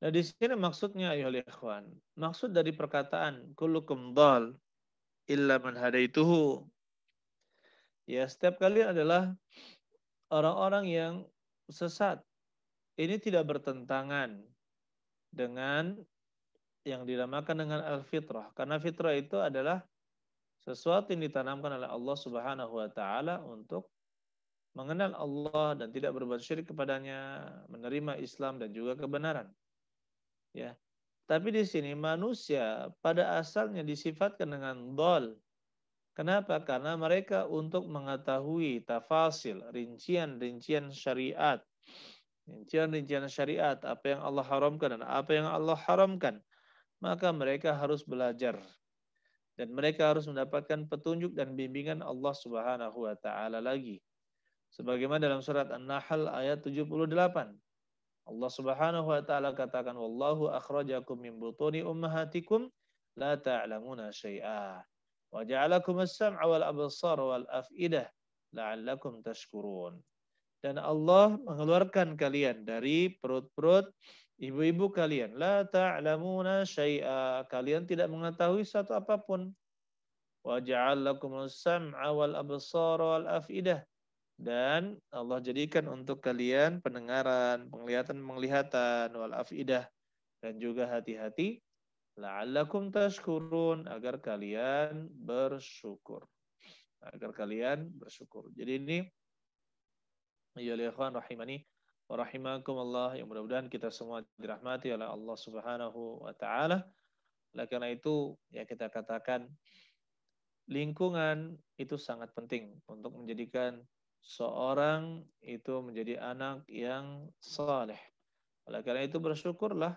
Nah, di sini maksudnya ayuhal ikhwan, maksud dari perkataan kullukum dhal illa man hadaituhu, ya, setiap kalian adalah orang-orang yang sesat. Ini tidak bertentangan dengan yang dinamakan dengan al-fitrah. Karena fitrah itu adalah sesuatu yang ditanamkan oleh Allah Subhanahu wa taala untuk mengenal Allah dan tidak berbuat syirik kepadanya, menerima Islam dan juga kebenaran. Ya. Tapi di sini manusia pada asalnya disifatkan dengan dhal. Kenapa? Karena mereka untuk mengetahui tafasil, rincian-rincian syariat, rincian-rincian syariat, apa yang Allah haramkan dan apa yang Allah haramkan, maka mereka harus belajar dan mereka harus mendapatkan petunjuk dan bimbingan Allah Subhanahu wa taala lagi. Sebagaimana dalam surat An-Nahl ayat 78. Allah Subhanahu wa taala katakan, wallahu akhrajakum min butuni ummahatikum la ta'lamuna syai'a wa ja'alakum as-sam'a wal absara wal af'idah la'allakum tashkurun. Dan Allah mengeluarkan kalian dari perut-perut ibu-ibu kalian. La ta'lamuna syai'a. Kalian tidak mengetahui satu apapun. Wa ja'alakum as-sam'a wal absara wal af'idah. Dan Allah jadikan untuk kalian pendengaran, penglihatan, wal afidah, dan juga hati-hati, la'allakum tashkurun, agar kalian bersyukur. Agar kalian bersyukur. Jadi ini, ya ikhwan rahimani wa rahimakumullah, yang mudah-mudahan kita semua dirahmati oleh Allah Subhanahu wa taala. Oleh karena itu, ya kita katakan lingkungan itu sangat penting untuk menjadikan seorang itu menjadi anak yang saleh. Oleh karena itu bersyukurlah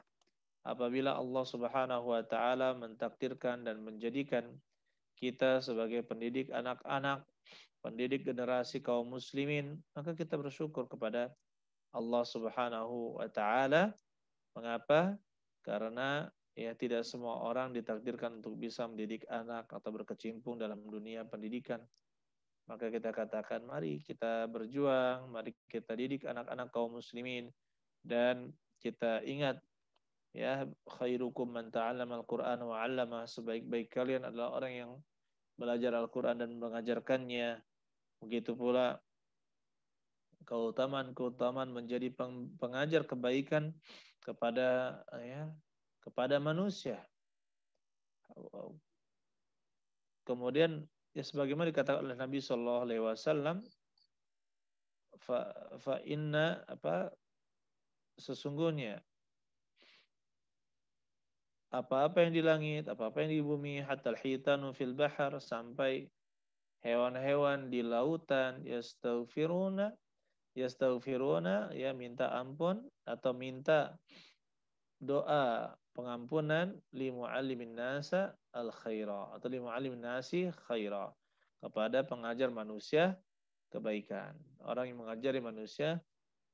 apabila Allah Subhanahu wa taala mentakdirkan dan menjadikan kita sebagai pendidik anak-anak, pendidik generasi kaum muslimin, maka kita bersyukur kepada Allah Subhanahu wa taala. Mengapa? Karena ya tidak semua orang ditakdirkan untuk bisa mendidik anak atau berkecimpung dalam dunia pendidikan. Maka kita katakan, mari kita berjuang, mari kita didik anak-anak kaum muslimin, dan kita ingat, ya, khairukum man ta'allama al-Qur'an wa 'allama, sebaik-baik kalian adalah orang yang belajar Al-Qur'an dan mengajarkannya. Begitu pula keutamaan menjadi pengajar kebaikan kepada manusia. Kemudian ya sebagaimana dikatakan oleh Nabi Shallallahu Alaihi Wasallam, fa inna sesungguhnya apa-apa yang di langit, apa-apa yang di bumi, hatta al-hitanu fil bahar, sampai hewan-hewan di lautan, yastaghfiruna, ya, minta ampun atau minta doa pengampunan li muallimin nasa al khaira, atau li muallimin nasi khaira, kepada pengajar manusia kebaikan, orang yang mengajari manusia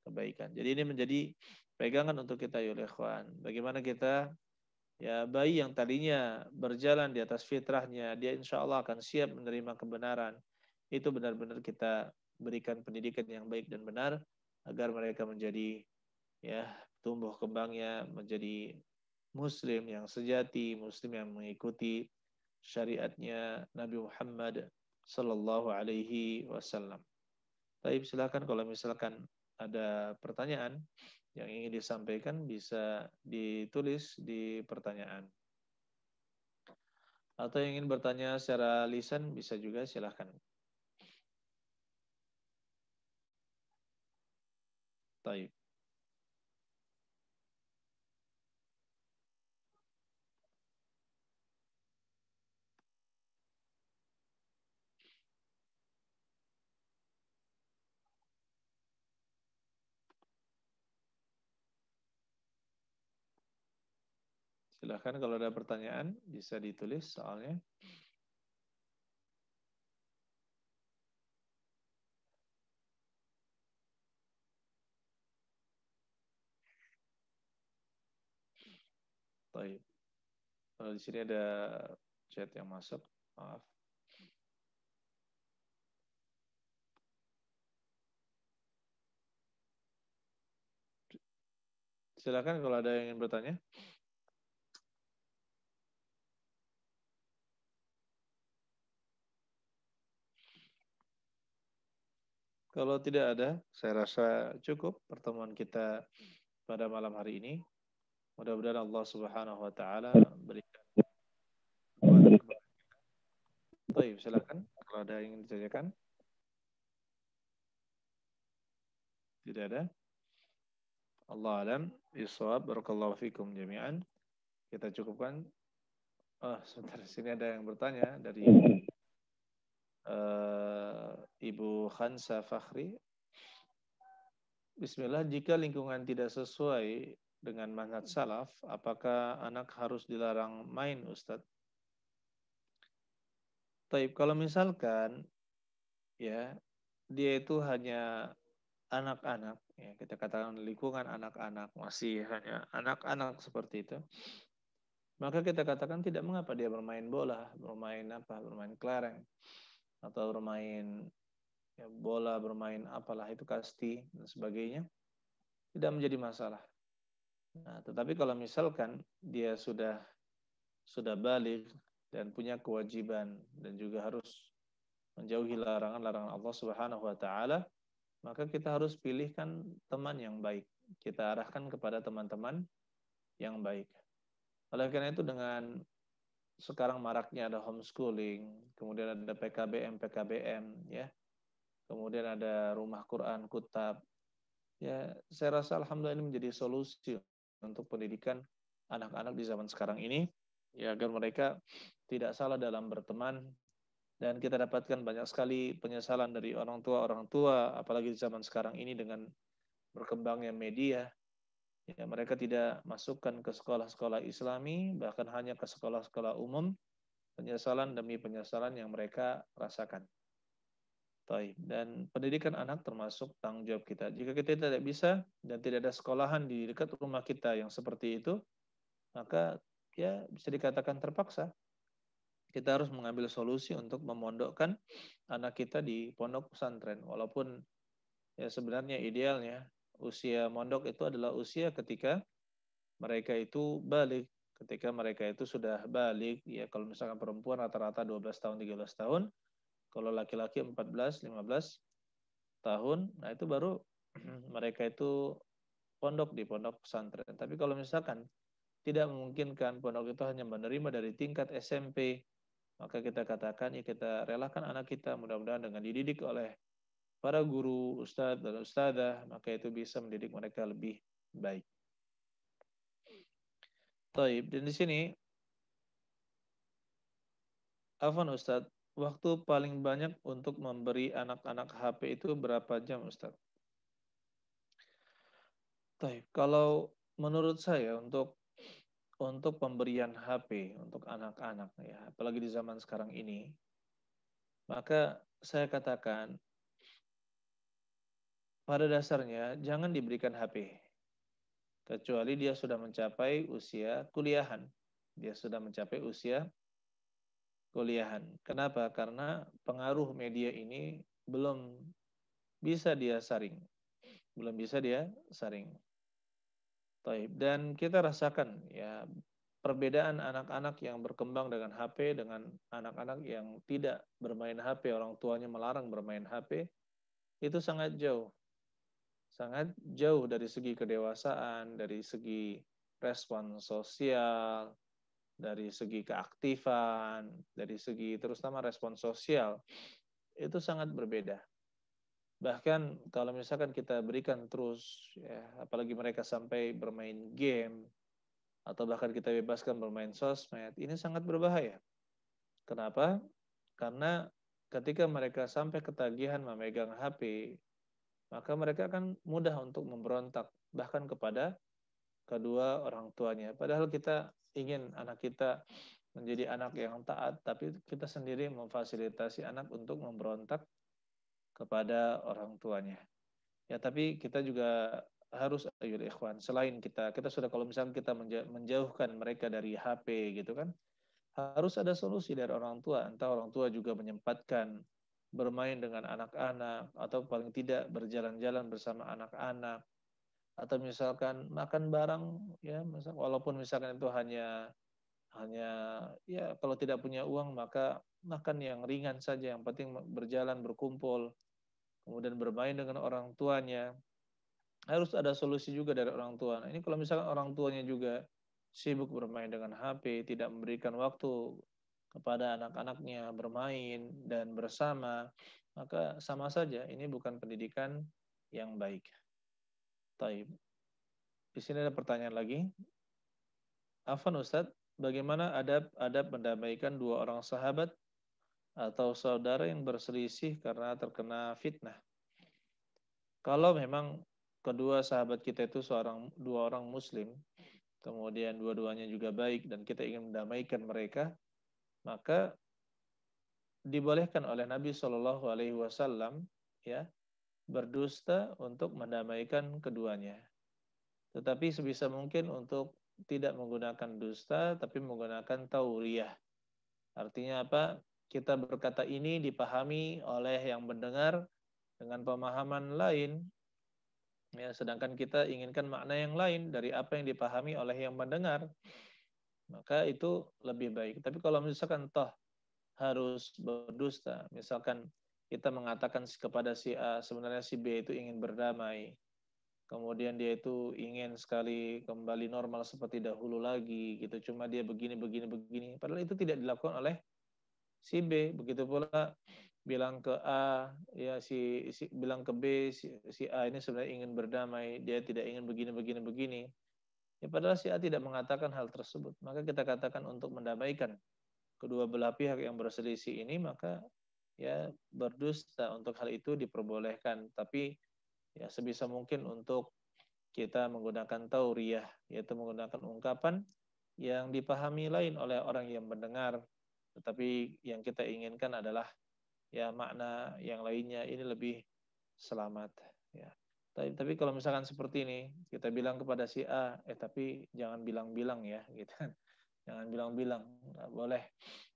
kebaikan. Jadi ini menjadi pegangan untuk kita ya ikhwan. Bagaimana kita, ya, bayi yang tadinya berjalan di atas fitrahnya, dia insya Allah akan siap menerima kebenaran. Itu benar-benar kita berikan pendidikan yang baik dan benar agar mereka menjadi, ya, tumbuh kembangnya menjadi muslim yang sejati, muslim yang mengikuti syariatnya Nabi Muhammad sallallahu alaihi wasallam. Baik, silakan kalau misalkan ada pertanyaan yang ingin disampaikan bisa ditulis di pertanyaan. Atau yang ingin bertanya secara lisan bisa juga, silakan. Baik. Silahkan kalau ada pertanyaan bisa ditulis soalnya. Baik. Kalau di sini ada chat yang masuk, maaf. Silakan kalau ada yang ingin bertanya. Kalau tidak ada, saya rasa cukup pertemuan kita pada malam hari ini. Mudah-mudahan Allah Subhanahu wa taala berikan kekuatan kepada kita. Baik, silakan kalau ada yang ingin ditanyakan. Tidak ada. Allah alam bisawab. Barakallahu fikum jami'an. Kita cukupkan. Oh, sebentar, sini ada yang bertanya dari Ibu Khansa Fakhri. Bismillah, jika lingkungan tidak sesuai dengan manhaj salaf, apakah anak harus dilarang main, Ustadz? Taib, kalau misalkan ya dia itu hanya anak-anak, ya kita katakan lingkungan anak-anak, masih hanya anak-anak seperti itu, maka kita katakan tidak mengapa dia bermain bola, bermain kelereng, atau bermain ya, bola, bermain apalah itu kasti dan sebagainya, tidak menjadi masalah. Nah, tetapi kalau misalkan dia sudah balik dan punya kewajiban dan juga harus menjauhi larangan-larangan Allah Subhanahu wa taala, maka kita harus pilihkan teman yang baik. Kita arahkan kepada teman-teman yang baik. Oleh karena itu, dengan sekarang maraknya ada homeschooling, kemudian ada PKBM, ya, kemudian ada rumah Quran, kutab, ya, saya rasa alhamdulillah ini menjadi solusi untuk pendidikan anak-anak di zaman sekarang ini, ya, agar mereka tidak salah dalam berteman. Dan kita dapatkan banyak sekali penyesalan dari orang tua, apalagi di zaman sekarang ini dengan berkembangnya media. Ya, mereka tidak masukkan ke sekolah-sekolah Islami, bahkan hanya ke sekolah-sekolah umum, penyesalan demi penyesalan yang mereka rasakan. Dan pendidikan anak termasuk tanggung jawab kita. Jika kita tidak bisa dan tidak ada sekolahan di dekat rumah kita yang seperti itu, maka ya bisa dikatakan terpaksa. Kita harus mengambil solusi untuk memondokkan anak kita di pondok pesantren. Walaupun ya sebenarnya idealnya usia mondok itu adalah usia ketika mereka itu balik. Ketika mereka itu sudah balik, ya kalau misalkan perempuan rata-rata 12 tahun, 13 tahun, kalau laki-laki 14, 15 tahun, nah itu baru mereka itu pondok di pondok pesantren. Tapi kalau misalkan tidak memungkinkan pondok itu hanya menerima dari tingkat SMP, maka kita katakan ya kita relakan anak kita mudah-mudahan dengan dididik oleh para guru, ustadz dan ustadzah, maka itu bisa mendidik mereka lebih baik. Taib, dan di sini, afwan Ustadz, waktu paling banyak untuk memberi anak-anak HP itu berapa jam Ustadz? Taib, kalau menurut saya untuk pemberian HP untuk anak-anak ya, apalagi di zaman sekarang ini, maka saya katakan pada dasarnya jangan diberikan HP kecuali dia sudah mencapai usia kuliahan. Dia sudah mencapai usia kuliahan. Kenapa? Karena pengaruh media ini belum bisa dia saring. Belum bisa dia saring. Dan kita rasakan ya perbedaan anak-anak yang berkembang dengan HP dengan anak-anak yang tidak bermain HP, orang tuanya melarang bermain HP, itu sangat jauh. Sangat jauh dari segi kedewasaan, dari segi respon sosial, dari segi keaktifan, dari segi terutama respon sosial, itu sangat berbeda. Bahkan kalau misalkan kita berikan terus, ya, apalagi mereka sampai bermain game, atau bahkan kita bebaskan bermain sosmed, ini sangat berbahaya. Kenapa? Karena ketika mereka sampai ketagihan memegang HP, maka mereka akan mudah untuk memberontak, bahkan kepada kedua orang tuanya. Padahal kita ingin anak kita menjadi anak yang taat, tapi kita sendiri memfasilitasi anak untuk memberontak kepada orang tuanya. Ya, tapi kita juga harus ayul ikhwan. Selain kita sudah kalau misalnya kita menjauhkan mereka dari HP gitu kan, harus ada solusi dari orang tua. Entah orang tua juga menyempatkan bermain dengan anak-anak atau paling tidak berjalan-jalan bersama anak-anak atau misalkan makan bareng ya, walaupun misalkan itu hanya hanya ya kalau tidak punya uang maka makan yang ringan saja, yang penting berjalan berkumpul kemudian bermain dengan orang tuanya. Harus ada solusi juga dari orang tua. Nah, ini kalau misalkan orang tuanya juga sibuk bermain dengan HP, tidak memberikan waktu kepada anak-anaknya bermain dan bersama, maka sama saja ini bukan pendidikan yang baik. Taib. Di sini ada pertanyaan lagi. Afwan Ustadz, bagaimana adab mendamaikan dua orang sahabat atau saudara yang berselisih karena terkena fitnah? Kalau memang kedua sahabat kita itu dua orang muslim, kemudian dua-duanya juga baik dan kita ingin mendamaikan mereka, maka dibolehkan oleh Nabi Shallallahu Alaihi Wasallam ya berdusta untuk mendamaikan keduanya. Tetapi sebisa mungkin untuk tidak menggunakan dusta, tapi menggunakan tauriyah. Artinya apa? Kita berkata ini dipahami oleh yang mendengar dengan pemahaman lain, ya, sedangkan kita inginkan makna yang lain dari apa yang dipahami oleh yang mendengar, maka itu lebih baik. Tapi kalau misalkan toh harus berdusta, misalkan kita mengatakan kepada si A, sebenarnya si B itu ingin berdamai, kemudian dia itu ingin sekali kembali normal seperti dahulu lagi, gitu. Cuma dia begini, begini, begini. Padahal itu tidak dilakukan oleh si B. Begitu pula bilang ke A, ya si bilang ke B, si A ini sebenarnya ingin berdamai, dia tidak ingin begini, begini, begini. Ya, padahal si A tidak mengatakan hal tersebut. Maka kita katakan untuk mendamaikan kedua belah pihak yang berselisih ini, maka ya berdusta untuk hal itu diperbolehkan. Tapi ya sebisa mungkin untuk kita menggunakan tauriyah, yaitu menggunakan ungkapan yang dipahami lain oleh orang yang mendengar, tetapi yang kita inginkan adalah ya makna yang lainnya ini lebih selamat. Ya. Tapi kalau misalkan seperti ini, kita bilang kepada si A, tapi jangan bilang-bilang ya, gitu kan. Jangan bilang-bilang, nggak boleh.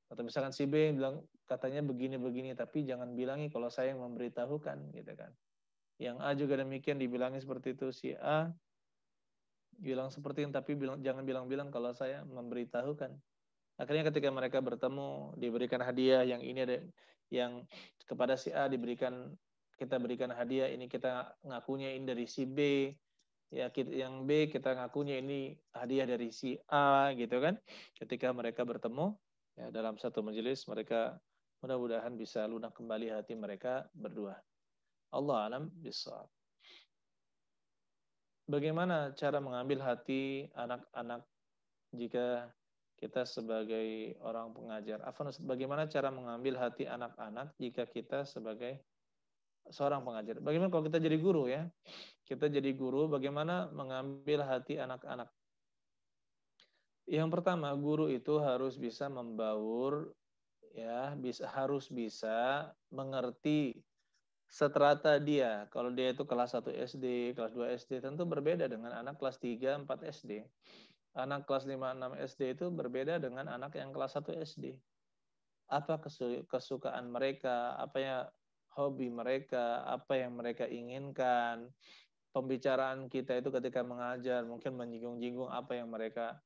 Atau misalkan si B bilang katanya begini-begini, tapi jangan bilangi kalau saya yang memberitahukan, gitu kan. Yang A juga demikian dibilangi seperti itu, si A bilang seperti itu, tapi jangan bilang-bilang kalau saya memberitahukan. Akhirnya ketika mereka bertemu, diberikan hadiah, yang ini ada yang kepada si A kita berikan hadiah, ini kita ngakunya ini dari si B, ya yang B kita ngakunya ini hadiah dari si A, gitu kan. Ketika mereka bertemu ya dalam satu majelis, mereka mudah-mudahan bisa lunak kembali hati mereka berdua. Allah alam bissawab. Bagaimana cara mengambil hati anak-anak jika kita sebagai orang pengajar? Afwan, bagaimana cara mengambil hati anak-anak jika kita sebagai seorang pengajar? Bagaimana kalau kita jadi guru ya? Kita jadi guru, bagaimana mengambil hati anak-anak? Yang pertama, guru itu harus bisa membaur, ya, harus bisa mengerti seterata dia. Kalau dia itu kelas 1 SD, kelas 2 SD, tentu berbeda dengan anak kelas 3, 4 SD. Anak kelas 5, 6 SD itu berbeda dengan anak yang kelas 1 SD. Apa kesukaan mereka, apa ya hobi mereka, apa yang mereka inginkan. Pembicaraan kita itu ketika mengajar mungkin menyinggung-jinggung apa yang mereka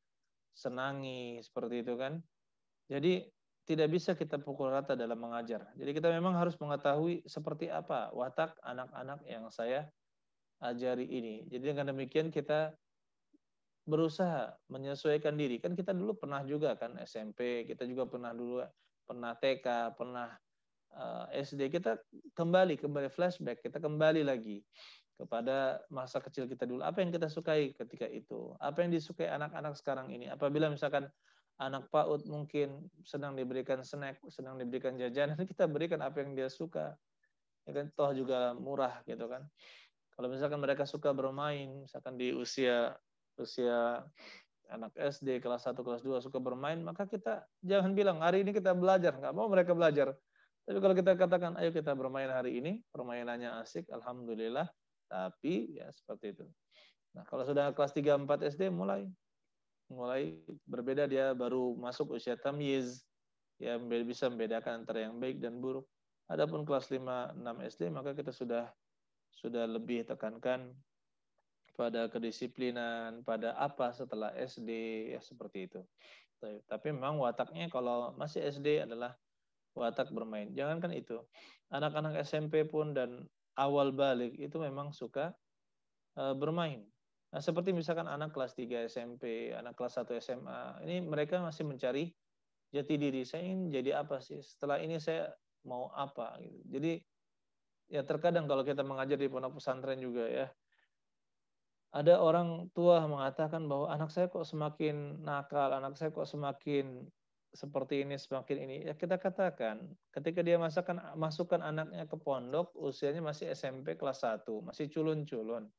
senangi, seperti itu kan. Jadi tidak bisa kita pukul rata dalam mengajar. Jadi kita memang harus mengetahui seperti apa watak anak-anak yang saya ajari ini. Jadi dengan demikian kita berusaha menyesuaikan diri. Kan kita dulu pernah juga kan SMP, kita juga pernah TK, pernah SD. Kita kembali flashback, kita kembali lagi kepada masa kecil kita dulu. Apa yang kita sukai ketika itu? Apa yang disukai anak-anak sekarang ini? Apabila misalkan anak PAUD mungkin sedang diberikan snack, sedang diberikan jajanan, kita berikan apa yang dia suka. Ya kan, toh juga murah gitu kan. Kalau misalkan mereka suka bermain, misalkan di usia anak SD kelas 1, kelas 2 suka bermain, maka kita jangan bilang hari ini kita belajar, nggak mau mereka belajar. Tapi kalau kita katakan ayo kita bermain hari ini, permainannya asik, alhamdulillah, tapi ya seperti itu. Nah, kalau sudah kelas 3 4 SD mulai berbeda, dia baru masuk usia tamyiz, ya bisa membedakan antara yang baik dan buruk. Adapun kelas 5 6 SD maka kita sudah lebih tekankan pada kedisiplinan, pada apa setelah SD, ya seperti itu. Tapi memang wataknya kalau masih SD adalah watak bermain. Jangankan itu, anak-anak SMP pun dan awal balik itu memang suka bermain. Nah, seperti misalkan anak kelas 3 SMP, anak kelas 1 SMA, ini mereka masih mencari jati diri. Saya ingin jadi apa sih? Setelah ini saya mau apa? Gitu. Jadi ya terkadang kalau kita mengajar di pondok pesantren juga ya, ada orang tua mengatakan bahwa anak saya kok semakin nakal, anak saya kok semakin seperti ini, semakin ini. Ya kita katakan, ketika dia masukkan anaknya ke pondok, usianya masih SMP kelas 1, masih culun-culun.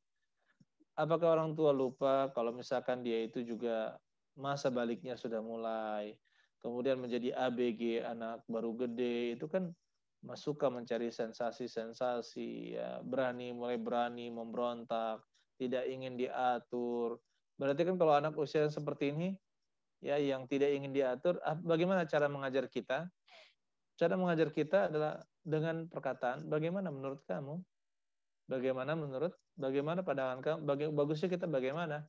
Apakah orang tua lupa kalau misalkan dia itu juga masa baliknya sudah mulai, kemudian menjadi ABG, anak baru gede, itu kan suka mencari sensasi-sensasi, ya, mulai berani memberontak, tidak ingin diatur. Berarti kan kalau anak usia seperti ini, ya yang tidak ingin diatur, bagaimana cara mengajar kita? Cara mengajar kita adalah dengan perkataan, bagaimana menurut kamu? Bagaimana pandangan kamu? Bagusnya kita bagaimana?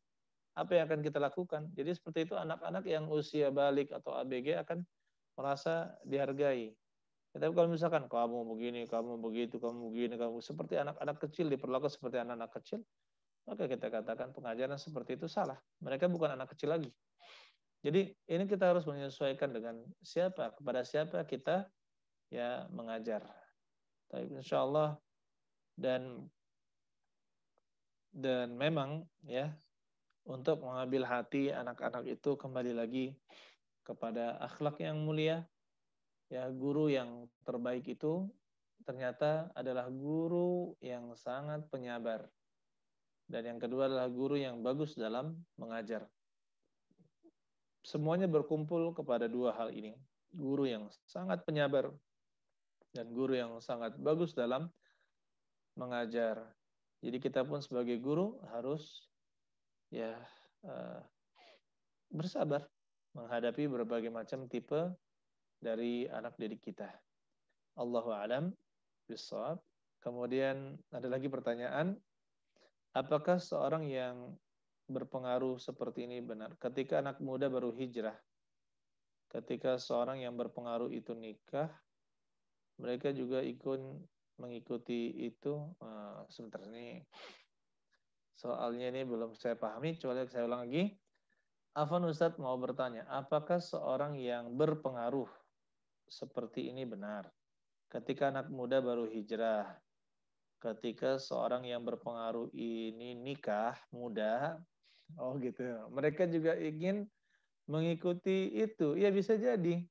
Apa yang akan kita lakukan? Jadi seperti itu anak-anak yang usia balik atau ABG akan merasa dihargai. Tapi kalau misalkan kamu begini, kamu begitu, kamu begini, kamu seperti anak-anak kecil, diperlakukan seperti anak-anak kecil, maka kita katakan pengajaran seperti itu salah. Mereka bukan anak kecil lagi. Jadi ini kita harus menyesuaikan dengan kepada siapa kita ya mengajar. Tapi insya Allah dan memang ya untuk mengambil hati anak-anak itu kembali lagi kepada akhlak yang mulia. Ya, guru yang terbaik itu ternyata adalah guru yang sangat penyabar. Dan yang kedua adalah guru yang bagus dalam mengajar. Semuanya berkumpul kepada dua hal ini. Guru yang sangat penyabar dan guru yang sangat bagus dalam mengajar. Jadi kita pun sebagai guru harus ya bersabar menghadapi berbagai macam tipe dari anak didik kita. Allahu a'lam bishawab. Kemudian ada lagi pertanyaan, apakah seorang yang berpengaruh seperti ini benar? Ketika anak muda baru hijrah, ketika seorang yang berpengaruh itu nikah, mereka juga ikut mengikuti itu. Sebentar ini, soalnya ini belum saya pahami, coba saya ulang lagi. Afwan Ustadz mau bertanya, apakah seorang yang berpengaruh seperti ini benar? Ketika anak muda baru hijrah, ketika seorang yang berpengaruh ini nikah muda, oh gitu, mereka juga ingin mengikuti itu. Ya bisa jadi.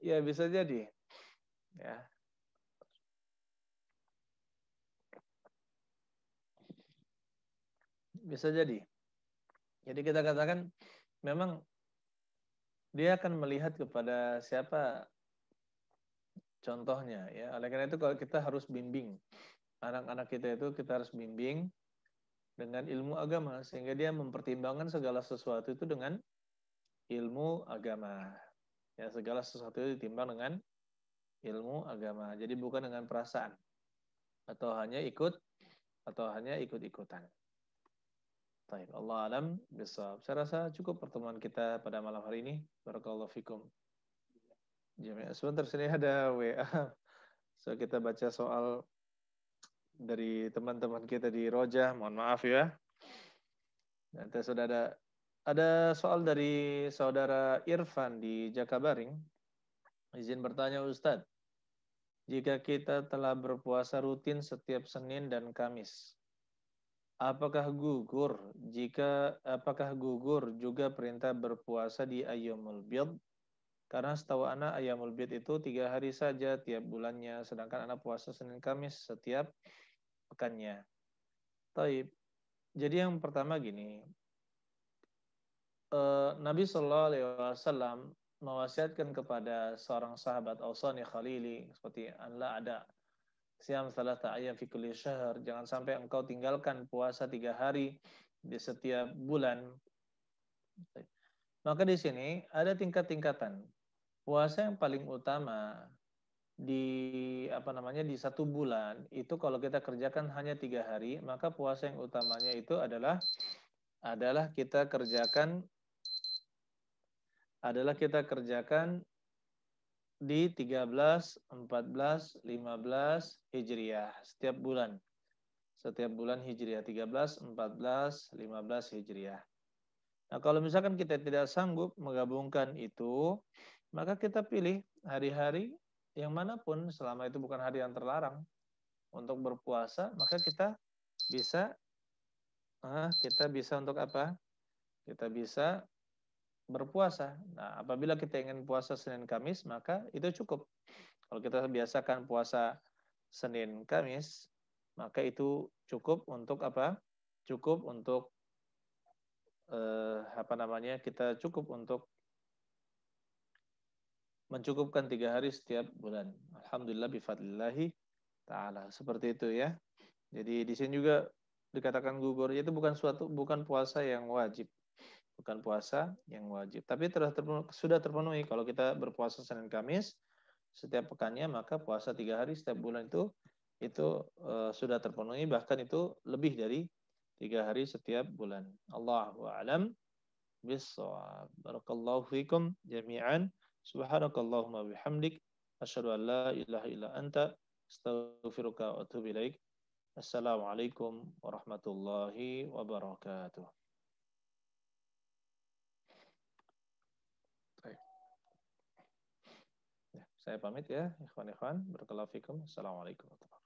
Ya bisa jadi. Ya. Bisa jadi. Jadi kita katakan memang dia akan melihat kepada siapa contohnya ya. Oleh karena itu kalau kita harus bimbing anak-anak kita, itu kita harus bimbing dengan ilmu agama sehingga dia mempertimbangkan segala sesuatu itu dengan ilmu agama. Ya, segala sesuatu itu ditimbang dengan ilmu agama. Jadi bukan dengan perasaan atau hanya ikut-ikutan. Baik, Allah alam bisawab. Saya rasa cukup pertemuan kita pada malam hari ini. Barakallahu fikum. Sebentar, sini ada WA. So kita baca soal dari teman-teman kita di Rojah. Mohon maaf ya. Nanti sudah ada soal dari saudara Irfan di Jakabaring. Izin bertanya Ustadz, jika kita telah berpuasa rutin setiap Senin dan Kamis, apakah gugur juga perintah berpuasa di Ayyamul Bid? Karena setahu anak Ayyamul Bid itu 3 hari saja tiap bulannya, sedangkan anak puasa Senin Kamis setiap pekannya. Taib. Jadi yang pertama gini, Nabi Shallallahu Alaihi Wasallam mewasiatkan kepada seorang sahabat Ausani Khalili seperti anla ada siam salata ayam fi kulli syahr, jangan sampai engkau tinggalkan puasa 3 hari di setiap bulan. Maka di sini ada tingkat-tingkatan. Puasa yang paling utama di di 1 bulan itu kalau kita kerjakan hanya 3 hari, maka puasa yang utamanya itu adalah kita kerjakan di 13, 14, 15 Hijriah setiap bulan. Setiap bulan Hijriah 13, 14, 15 Hijriah. Nah, kalau misalkan kita tidak sanggup menggabungkan itu, maka kita pilih hari-hari yang manapun selama itu bukan hari yang terlarang untuk berpuasa, maka kita bisa untuk apa? Kita bisa berpuasa. Nah, apabila kita ingin puasa Senin Kamis, maka itu cukup. Kalau kita biasakan puasa Senin Kamis, maka itu cukup untuk apa? Cukup untuk kita cukup untuk mencukupkan 3 hari setiap bulan. Alhamdulillah bifadlillahi ta'ala. Seperti itu ya. Jadi di sini juga dikatakan gugur, itu bukan puasa yang wajib. Bukan puasa yang wajib. Tapi sudah terpenuhi kalau kita berpuasa Senin Kamis setiap pekannya, maka puasa 3 hari setiap bulan itu sudah terpenuhi, bahkan itu lebih dari 3 hari setiap bulan. Allahu a'lam bis-shawab. Barakallahu fikum jami'an. Subhanakallahumma bihamdik asyhadu an la ilaha illa anta astaghfiruka wa atubu ilaik. Assalamualaikum warahmatullahi wabarakatuh. Saya pamit ya, ikhwan-ikhwan. Barakallahu fikum. Assalamualaikum warahmatullahi wabarakatuh.